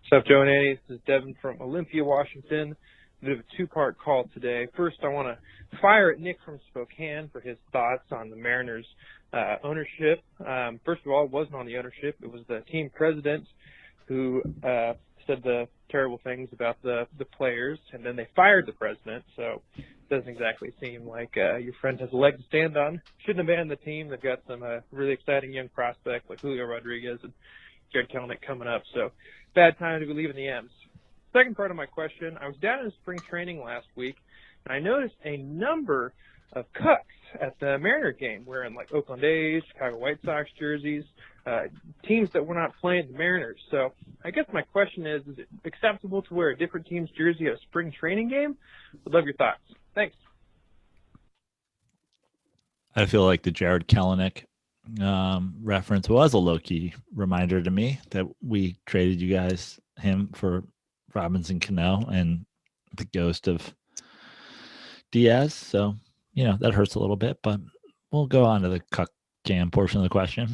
What's up, Joe and Andy? This is Devin from Olympia, Washington. A bit of a two-part call today. First, I want to fire at Nick from Spokane for his thoughts on the Mariners' ownership. First of all, it wasn't on the ownership. It was the team president who said the terrible things about the players, and then they fired the president. So it doesn't exactly seem like your friend has a leg to stand on. Shouldn't abandon the team. They've got some really exciting young prospects like Julio Rodriguez and Jared Kelenic coming up. So bad time to be leaving the M's. Second part of my question, I was down in spring training last week, and I noticed a number of cucks at the Mariner game wearing like Oakland A's, Chicago White Sox jerseys, teams that were not playing the Mariners. So I guess my question is it acceptable to wear a different team's jersey at a spring training game? Would love your thoughts. Thanks. I feel like the Jared Kelenic reference was a low-key reminder to me that we traded him for Robinson Cano and the ghost of Diaz. So, that hurts a little bit, but we'll go on to the cuck cam portion of the question.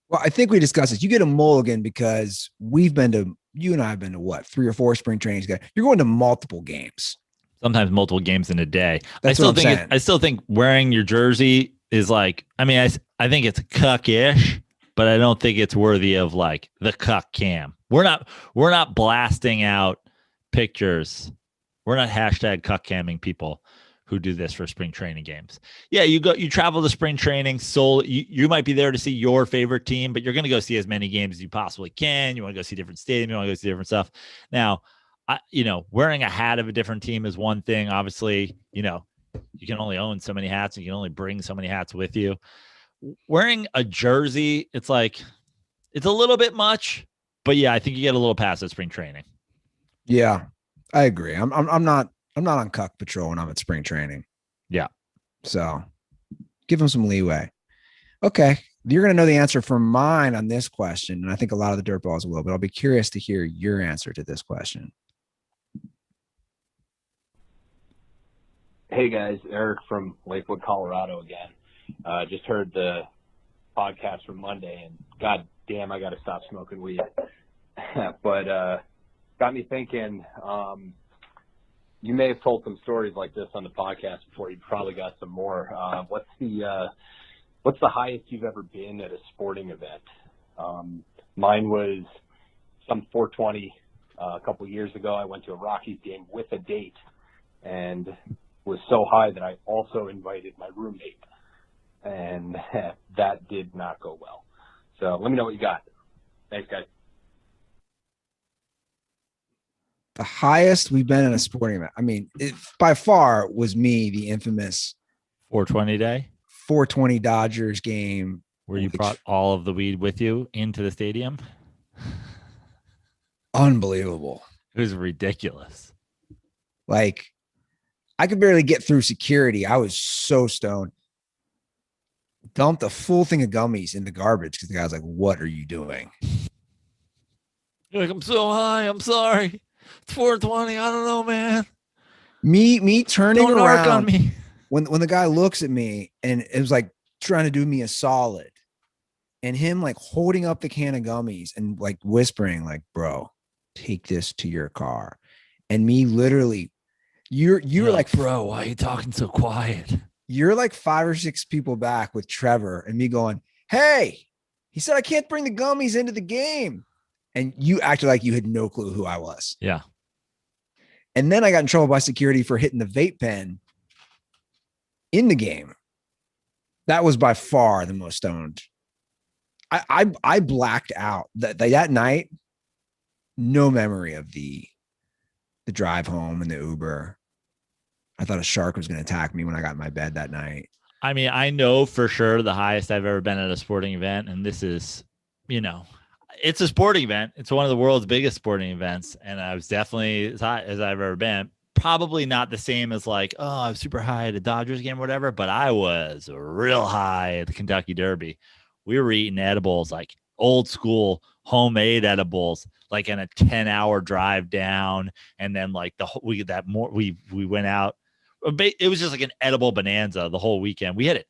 Well, I think we discussed this. You get a mulligan because you and I have been to what, 3 or 4 spring trainings. You're going to multiple games. Sometimes multiple games in a day. That's I still think wearing your jersey is like, I think it's cuck-ish, but I don't think it's worthy of like the cuck cam. We're not blasting out pictures. We're not hashtag cuck camming people who do this for spring training games. Yeah, you travel to spring training. So you might be there to see your favorite team, but you're going to go see as many games as you possibly can. You want to go see different stadiums. You want to go see different stuff. Now, wearing a hat of a different team is one thing. Obviously, you can only own so many hats and you can only bring so many hats with you. Wearing a jersey, it's a little bit much, but yeah, I think you get a little pass at spring training. Yeah, I agree. I'm not on cuck patrol when I'm at spring training. Yeah. So give them some leeway. Okay. You're going to know the answer for mine on this question. And I think a lot of the DirtBalls will, but I'll be curious to hear your answer to this question. Hey guys, Eric from Lakewood, Colorado again. Just heard the podcast from Monday and god damn, I got to stop smoking weed. But got me thinking, you may have told some stories like this on the podcast before. You probably got some more. What's the highest you've ever been at a sporting event? Mine was some 420 a couple years ago. I went to a Rockies game with a date and was so high that I also invited my roommate, and that did not go well. So let me know what you got. Thanks, guys. The highest we've been in a sporting event. It by far was me, the infamous 420 day, 420 Dodgers game where you brought all of the weed with you into the stadium. Unbelievable. It was ridiculous. Like, I could barely get through security. I was so stoned. Dumped a full thing of gummies in the garbage because the guy was like, "What are you doing?" You're like, "I'm so high. I'm sorry. It's 420. I don't know, man." Me turning don't around on me. When the guy looks at me and it was like trying to do me a solid, and him like holding up the can of gummies and like whispering like, "Bro, take this to your car," and me literally. You're like, "Bro, why are you talking so quiet?" You're like 5 or 6 people back with Trevor and me going, "Hey, he said I can't bring the gummies into the game." And you acted like you had no clue who I was. Yeah. And then I got in trouble by security for hitting the vape pen in the game. That was by far the most stoned I blacked out that night. No memory of the drive home and the Uber. I thought a shark was going to attack me when I got in my bed that night. I mean, I know for sure the highest I've ever been at a sporting event, and this is, it's a sporting event. It's one of the world's biggest sporting events, and I was definitely as high as I've ever been. Probably not the same as like, oh, I was super high at a Dodgers game or whatever, but I was real high at the Kentucky Derby. We were eating edibles, like old school homemade edibles, like in a 10-hour drive down, and then like we went out. It was just like an edible bonanza the whole weekend. We had a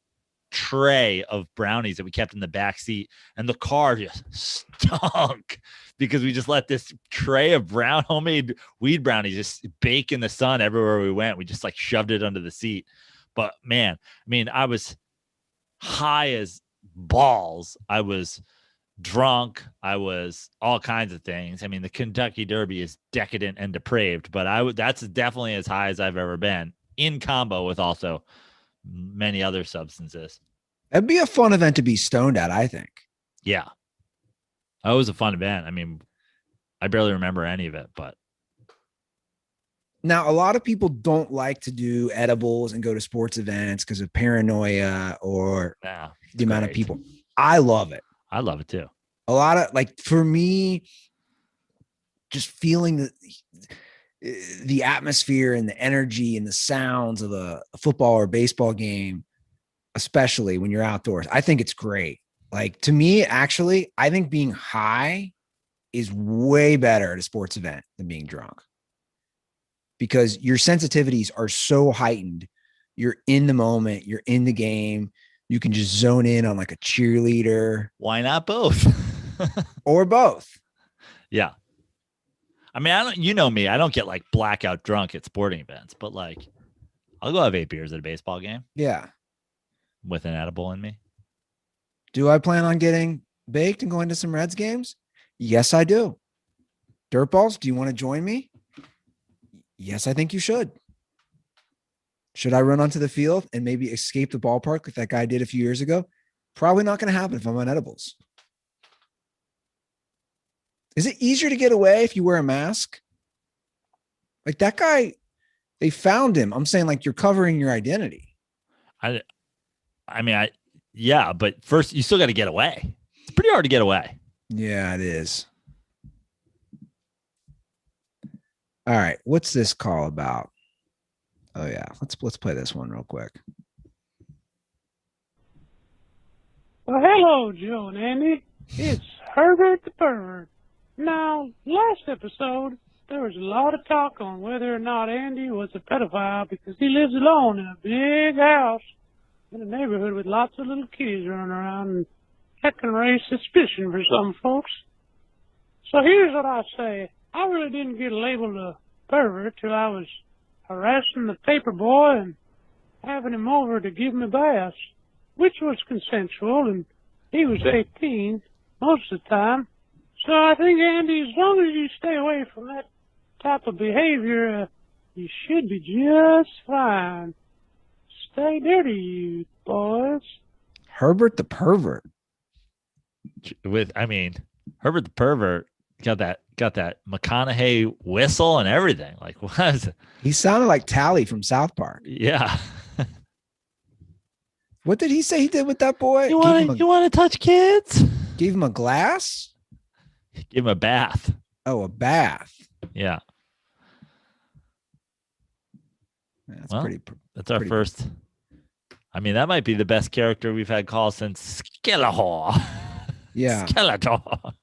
tray of brownies that we kept in the back seat, and the car just stunk because we just let this tray of homemade weed brownies just bake in the sun everywhere we went. We just like shoved it under the seat. But man, I mean, I was high as balls. I was drunk. I was all kinds of things. I mean, the Kentucky Derby is decadent and depraved, but that's definitely as high as I've ever been, in combo with also many other substances. That'd be a fun event to be stoned at, I think. Yeah. That was a fun event. I mean, I barely remember any of it, but. Now, a lot of people don't like to do edibles and go to sports events because of paranoia or the amount of people. I love it. I love it too. A lot of, like, for me, just feeling the atmosphere and the energy and the sounds of a football or baseball game, especially when you're outdoors, I think it's great. Like, to me, actually, I think being high is way better at a sports event than being drunk, because your sensitivities are so heightened. You're in the moment, you're in the game. You can just zone in on like a cheerleader. Why not both? Or both. Yeah. I mean, you know me, I don't get like blackout drunk at sporting events, but like I'll go have 8 beers at a baseball game. Yeah. With an edible in me. Do I plan on getting baked and going to some Reds games? Yes, I do. Dirtballs, do you want to join me? Yes, I think you should. Should I run onto the field and maybe escape the ballpark like that guy did a few years ago? Probably not going to happen if I'm on edibles. Is it easier to get away if you wear a mask? Like that guy, they found him. I'm saying like you're covering your identity. Yeah, but first you still got to get away. It's pretty hard to get away. Yeah, it is. All right. What's this call about? Oh yeah. Let's play this one real quick. Well, hello, Joe and Andy. It's Herbert the Pervert. Now, last episode, there was a lot of talk on whether or not Andy was a pedophile because he lives alone in a big house in a neighborhood with lots of little kids running around, and that can raise suspicion for some folks. So here's what I say. I really didn't get labeled a pervert till I was harassing the paper boy and having him over to give me baths, which was consensual, and he was 18 most of the time. So I think, Andy, as long as you stay away from that type of behavior, you should be just fine. Stay dirty, you boys. Herbert the Pervert. Herbert the Pervert got that McConaughey whistle and everything. Like, what is it? He sounded like Tally from South Park. Yeah. What did he say he did with that boy? You want to touch kids? Gave him a glass? Give him a bath. Oh, a bath. Yeah. That's That's our first. I mean, that might be the best character we've had call since Skeletor. Yeah. Skeletor.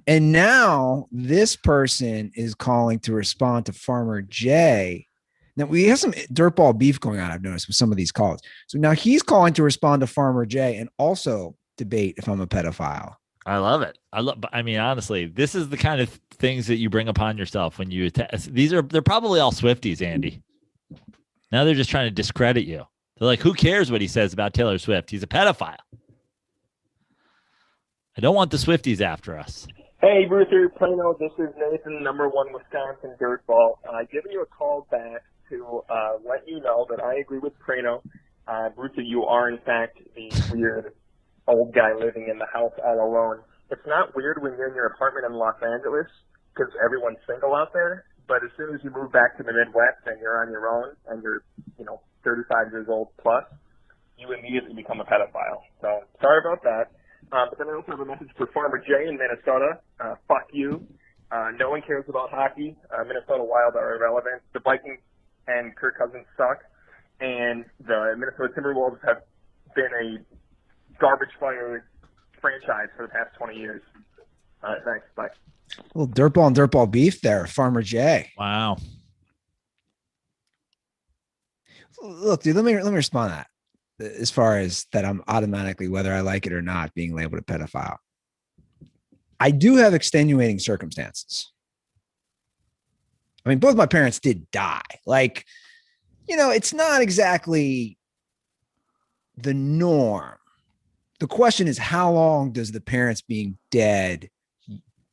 And now this person is calling to respond to Farmer Jay. Now we have some dirtball beef going on, I've noticed, with some of these calls. So now he's calling to respond to Farmer Jay and also debate if I'm a pedophile. I love it. Honestly, this is the kind of things that you bring upon yourself when you they're probably all Swifties, Andy. Now they're just trying to discredit you. They're like, who cares what he says about Taylor Swift? He's a pedophile. I don't want the Swifties after us. Hey, Ruther, Plano, this is Nathan, #1 Wisconsin Dirtball. Giving you a call back to let you know that I agree with Prano. Ruther, you are, in fact, the weird old guy living in the house all alone. It's not weird when you're in your apartment in Los Angeles because everyone's single out there. But as soon as you move back to the Midwest and you're on your own and you're, 35 years old plus, you immediately become a pedophile. So sorry about that. But then I also have a message for Farmer Jay in Minnesota. Fuck you. No one cares about hockey. Minnesota Wild are irrelevant. The Vikings and Kirk Cousins suck. And the Minnesota Timberwolves have been a garbage fire franchise for the past 20 years. All right, thanks. Bye. A little dirtball and dirtball beef there, Farmer Jay. Wow. Look, dude, let me respond to that. As far as that, I'm automatically, whether I like it or not, being labeled a pedophile. I do have extenuating circumstances. I mean, both my parents did die. Like, it's not exactly the norm. The question is, how long does the parents being dead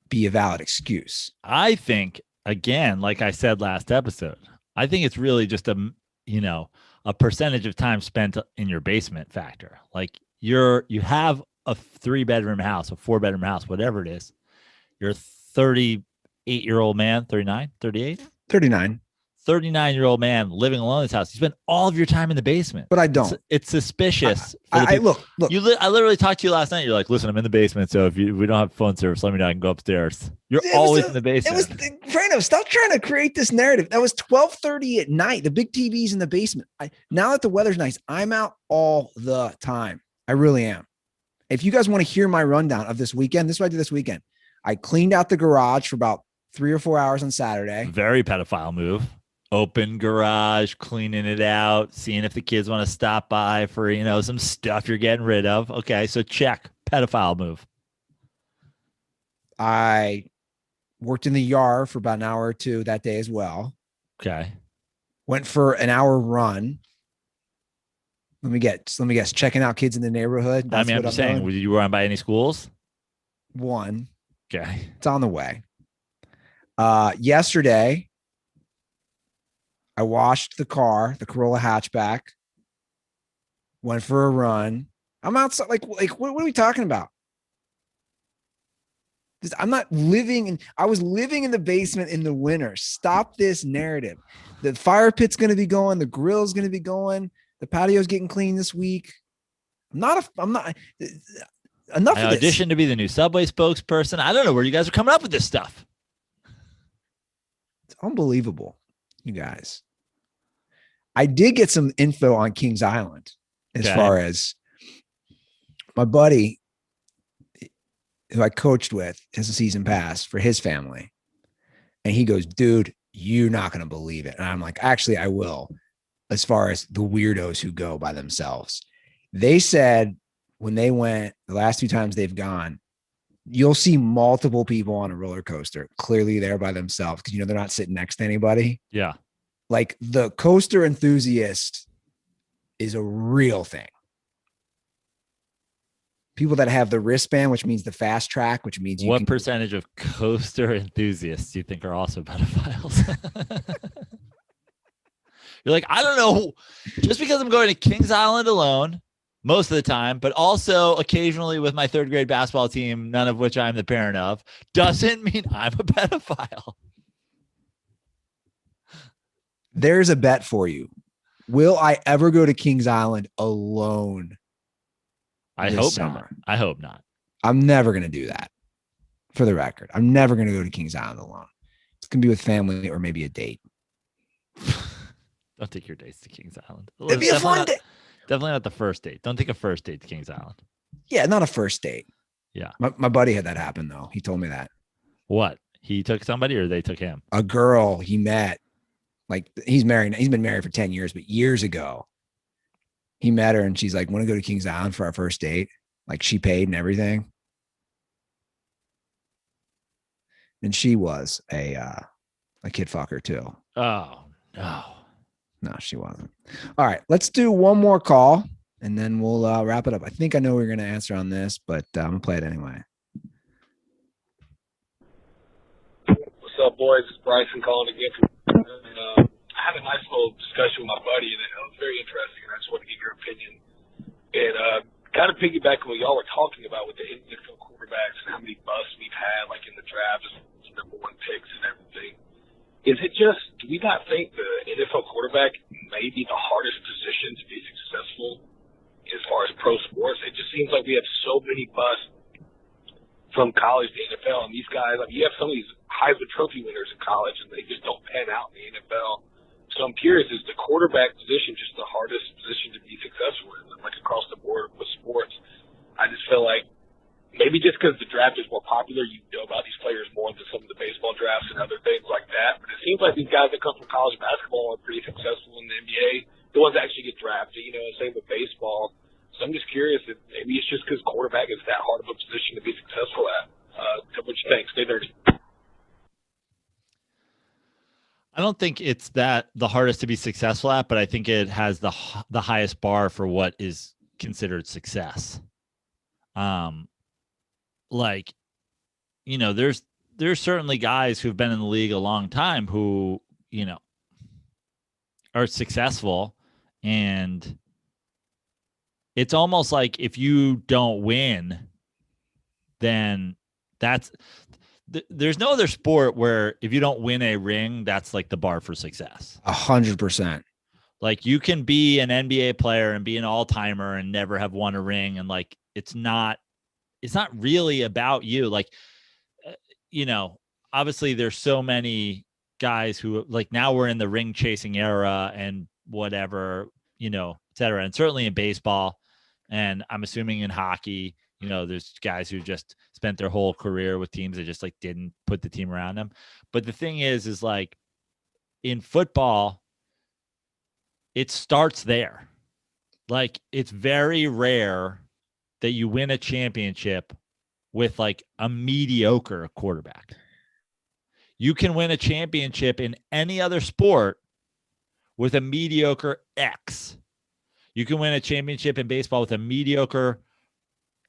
be a valid excuse? I think, again, like I said last episode, I think it's really just a percentage of time spent in your basement factor. Like you have a 3-bedroom house, a 4-bedroom house, whatever it is. You're a 38-year-old man, 39, 38? 39. 39-year-old man living alone in his house. You spend all of your time in the basement. But I don't. It's suspicious. Look. I literally talked to you last night. You're like, listen, I'm in the basement, so if we don't have phone service, let me know. I can go upstairs. You're always in the basement. Frano, stop trying to create this narrative. That was 12:30 at night. The big TV's in the basement. Now that the weather's nice, I'm out all the time. I really am. If you guys want to hear my rundown of this weekend, this is what I did this weekend. I cleaned out the garage for about 3 or 4 hours on Saturday. Very pedophile move. Open garage, cleaning it out, seeing if the kids want to stop by for, some stuff you're getting rid of. Okay, so check. Pedophile move. I worked in the yard for about an hour or two that day as well. Okay. Went for an hour run. Let me guess. Checking out kids in the neighborhood. I'm just saying, did you run by any schools? One. Okay. It's on the way. Yesterday, I washed the car, the Corolla hatchback, went for a run. I'm outside. Like what are we talking about? I'm not living I was living in the basement in the winter. Stop this narrative. The fire pit's going to be going. The grill's going to be going. The patio's getting clean this week. I'm not. Enough I of this. auditioned to be the new Subway spokesperson. I don't know where you guys are coming up with this stuff. It's unbelievable, you guys. I did get some info on Kings Island as far as my buddy who I coached with has a season pass for his family. And he goes, dude, you're not going to believe it. And I'm like, actually, I will, as far as the weirdos who go by themselves. They said when they went, the last 2 times they've gone, you'll see multiple people on a roller coaster, clearly there by themselves because, they're not sitting next to anybody. Yeah. Like the coaster enthusiast is a real thing. People that have the wristband, which means the fast track, which means what percentage of coaster enthusiasts do you think are also pedophiles? You're like, I don't know. Just because I'm going to Kings Island alone most of the time, but also occasionally with my 3rd grade basketball team, none of which I'm the parent of, doesn't mean I'm a pedophile. There's a bet for you. Will I ever go to Kings Island alone? I hope summer? Not. I hope not. I'm never going to do that. For the record, I'm never going to go to Kings Island alone. It's going to be with family or maybe a date. Don't take your dates to Kings Island. It'd be a fun day. Definitely not the first date. Don't take a first date to Kings Island. Yeah, not a first date. Yeah. My buddy had that happen, though. He told me that. What? He took somebody or they took him? A girl he met. Like, he's married. He's been married for 10 years, but years ago, he met her and she's like, want to go to Kings Island for our first date? Like, she paid and everything. And she was a kid fucker, too. Oh, no. No, she wasn't. All right, let's do one more call, and then we'll wrap it up. I think I know we're going to answer on this, but I'm going to play it anyway. What's up, boys? It's Bryson calling again. I had a nice little discussion with my buddy, and it was very interesting, and I just want to get your opinion. It kind of piggyback on what y'all were talking about with the NFL quarterbacks and how many busts we've had, like in the draft, just number one picks and everything. Is it just, do we not think the NFL quarterback may be the hardest position to be successful as far as pro sports? It just seems like we have so many busts from college to NFL, and these guys, like, you have some of these Heisman Trophy winners in college, and they just don't pan out in the NFL. So I'm curious, is the quarterback position just the hardest position to be successful in, like across the board with sports? I just feel like maybe just because the draft is more popular, you know about these players more than some of the baseball drafts and other things like that. But it seems like these guys that come from college basketball are pretty successful in the NBA. The ones that actually get drafted, you know, same with baseball. So I'm just curious if maybe it's just because quarterback is that hard of a position to be successful at. What you think? Stay nerdy. I don't think it's that the hardest to be successful at, but I think it has the highest bar for what is considered success. Like, you know, there's certainly guys who've been in the league a long time who, you know, are successful, and it's almost like if you don't win, then there's no other sport where if you don't win a ring, that's like the bar for success. 100%. Like, you can be an NBA player and be an all-timer and never have won a ring. And like, it's not really about you. Like, you know, obviously there's so many guys who, like, now we're in the ring chasing era and whatever, you know, et cetera. And certainly in baseball, and I'm assuming in hockey, you know, there's guys who just spent their whole career with teams that just like didn't put the team around them. But the thing is like in football, it starts there. Like, it's very rare that you win a championship with like a mediocre quarterback. You can win a championship in any other sport with a mediocre X. You can win a championship in baseball with a mediocre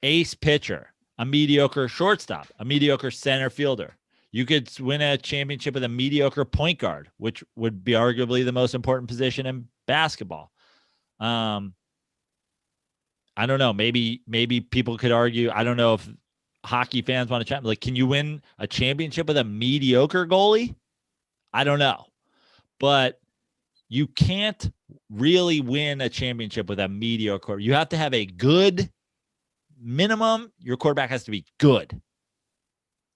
ace pitcher, a mediocre shortstop, a mediocre center fielder. You could win a championship with a mediocre point guard, which would be arguably the most important position in basketball. I don't know. Maybe people could argue. I don't know if hockey fans want to chat. Like, can you win a championship with a mediocre goalie? I don't know. But you can't really win a championship with a mediocre. You have to have a good minimum. Your quarterback has to be good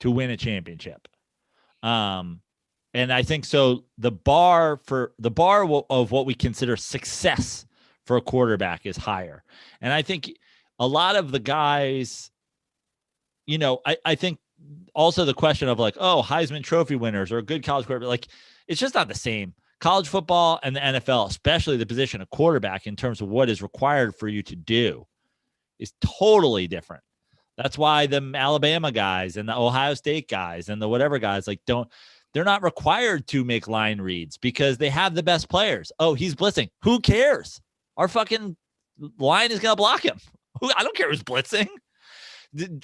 to win a championship. And I think so. The bar of what we consider success for a quarterback is higher. And I think a lot of the guys, you know, I think also the question of like, oh, Heisman Trophy winners or a good college quarterback, like, it's just not the same. College football and the NFL, especially the position of quarterback in terms of what is required for you to do, is totally different. That's why the Alabama guys and the Ohio State guys and the whatever guys, like, they're not required to make line reads because they have the best players. Oh, he's blitzing. Who cares? Our fucking line is going to block him. I don't care who's blitzing.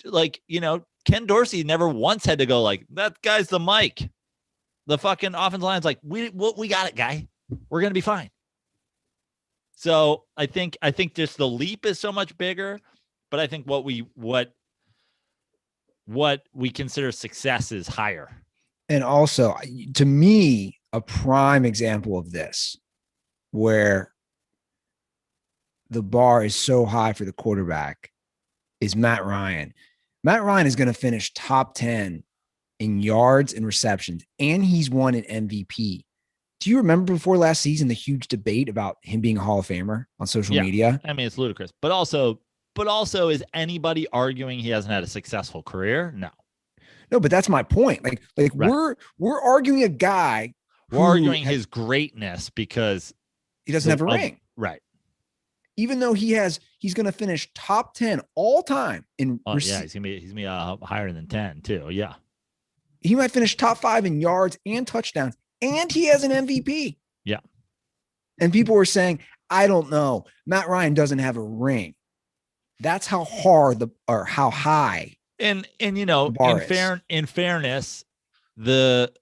Like, you know, Ken Dorsey never once had to go like, that guy's the mic. The fucking offensive line's like, we got it, guy. We're going to be fine. So I think just the leap is so much bigger, but I think what we consider success is higher. And also, to me, a prime example of this, where the bar is so high for the quarterback, is Matt Ryan. Matt Ryan is going to finish top 10 in yards and receptions, and he's won an MVP. Do you remember before last season the huge debate about him being a Hall of Famer on social media? I mean, it's ludicrous. But also, is anybody arguing he hasn't had a successful career? No, but that's my point. Like right. we're arguing a guy. We're arguing his greatness because he doesn't have a ring. Right. Even though he's going to finish top 10 all time in. He's going to be higher than 10 too. Yeah. He might finish top 5 in yards and touchdowns, and he has an MVP. Yeah. And people were saying, I don't know, Matt Ryan doesn't have a ring. That's how hard how high. And you know, in fairness, the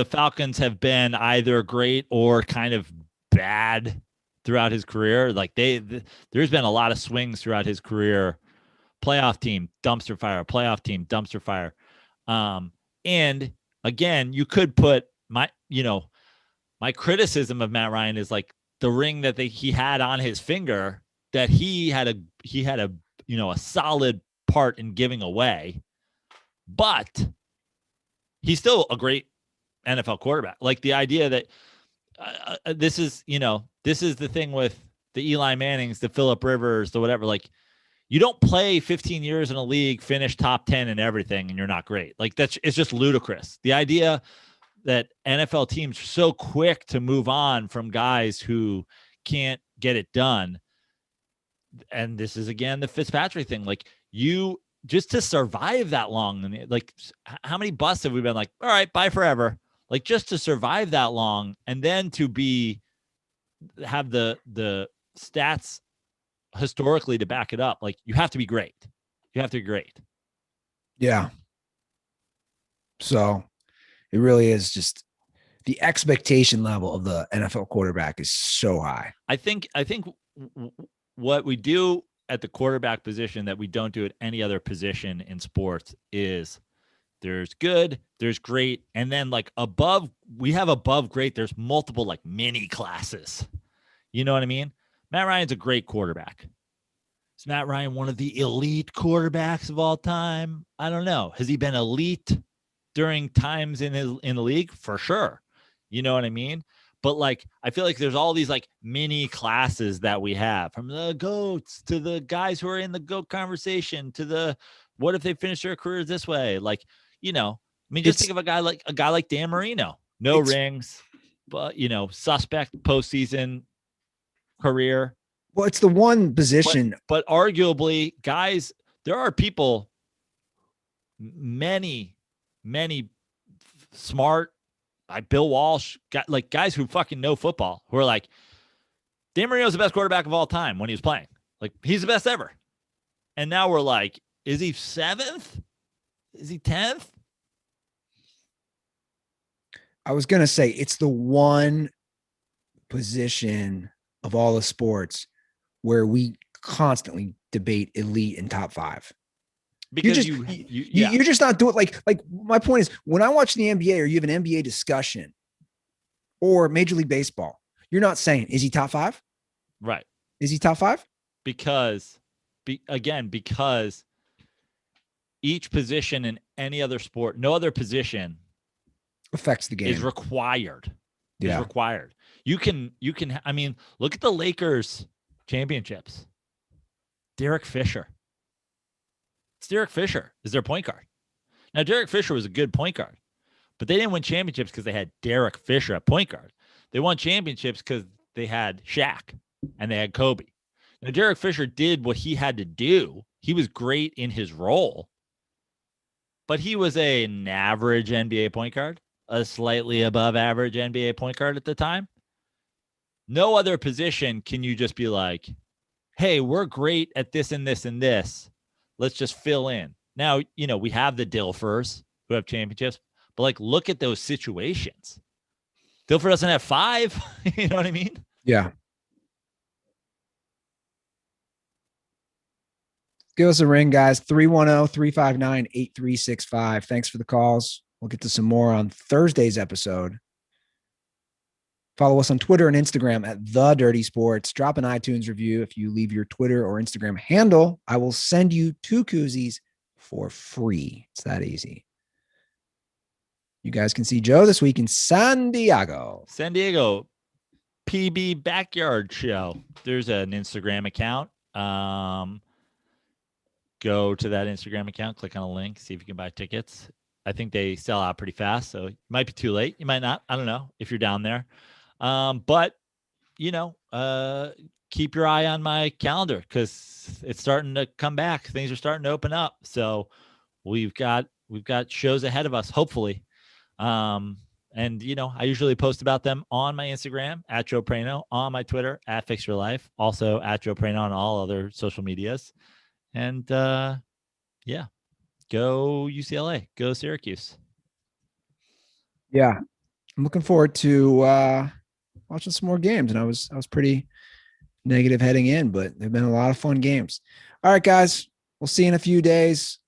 Falcons have been either great or kind of bad throughout his career. Like there's been a lot of swings throughout his career. Playoff team, dumpster fire, playoff team, dumpster fire. And again, you could put my criticism of Matt Ryan is like the ring that he had on his finger that he had a solid part in giving away, but he's still a great NFL quarterback. Like the idea that this is the thing with the Eli Mannings, the Phillip Rivers, the whatever, like you don't play 15 years in a league, finish top 10 and everything, and you're not great. Like it's just ludicrous. The idea that NFL teams are so quick to move on from guys who can't get it done. And this is, again, the Fitzpatrick thing. Like you just to survive that long. Like how many busts have we been like, all right, bye forever. Like just to survive that long and then to have the stats historically to back it up. Like you have to be great. You have to be great. Yeah. So it really is just the expectation level of the NFL quarterback is so high. I think what we do at the quarterback position that we don't do at any other position in sports is there's good, there's great, and then like above great, there's multiple like mini classes. You know what I mean? Matt Ryan's a great quarterback. Is Matt Ryan one of the elite quarterbacks of all time? I don't know. Has he been elite during times in the league? For sure. You know what I mean? But like, I feel like there's all these like mini classes that we have, from the GOATs to the guys who are in the GOAT conversation to the, what if they finish their careers this way? Like, just think of a guy like Dan Marino, no rings, but suspect postseason career. Well, it's the one position, but arguably guys, there are people, many smart, like Bill Walsh, like guys who fucking know football, who are like, Dan Marino's the best quarterback of all time when he was playing. Like he's the best ever. And now we're like, is he 7th? Is he 10th? I was going to say it's the one position of all the sports where we constantly debate elite and top 5. Because you're just not doing like my point is when I watch the NBA or you have an NBA discussion or Major League Baseball, you're not saying, is he top 5? Right. Is he top 5? Because each position in any other sport, no other position affects the game, is required. Yeah. Is required. You can, I mean, look at the Lakers championships. Derek Fisher. It's Derek Fisher is their point guard. Now, Derek Fisher was a good point guard, but they didn't win championships because they had Derek Fisher at point guard. They won championships because they had Shaq and they had Kobe. Now, Derek Fisher did what he had to do. He was great in his role, but he was an average NBA point guard, a slightly above average NBA point guard at the time. No other position can you just be like, hey, we're great at this and this and this. Let's just fill in. Now, we have the Dilfers who have championships, but like, look at those situations. Dilfer doesn't have 5. You know what I mean? Yeah. Give us a ring, guys. 310-359-8365. Thanks for the calls. We'll get to some more on Thursday's episode. Follow us on Twitter and Instagram at The Dirty Sports. Drop an iTunes review. If you leave your Twitter or Instagram handle, I will send you 2 koozies for free. It's that easy. You guys can see Joe this week in San Diego. PB Backyard Show. There's an Instagram account. Go to that Instagram account, click on a link, see if you can buy tickets. I think they sell out pretty fast, so it might be too late. You might not. I don't know if you're down there. But keep your eye on my calendar because it's starting to come back. Things are starting to open up. So we've got shows ahead of us, hopefully. And I usually post about them on my Instagram at Joe Prano, on my Twitter at Fix Your Life, also at Joe Prano on all other social medias. And go UCLA, go Syracuse. Yeah, I'm looking forward to watching some more games, and I was pretty negative heading in, but they've been a lot of fun games. All right, guys, we'll see you in a few days.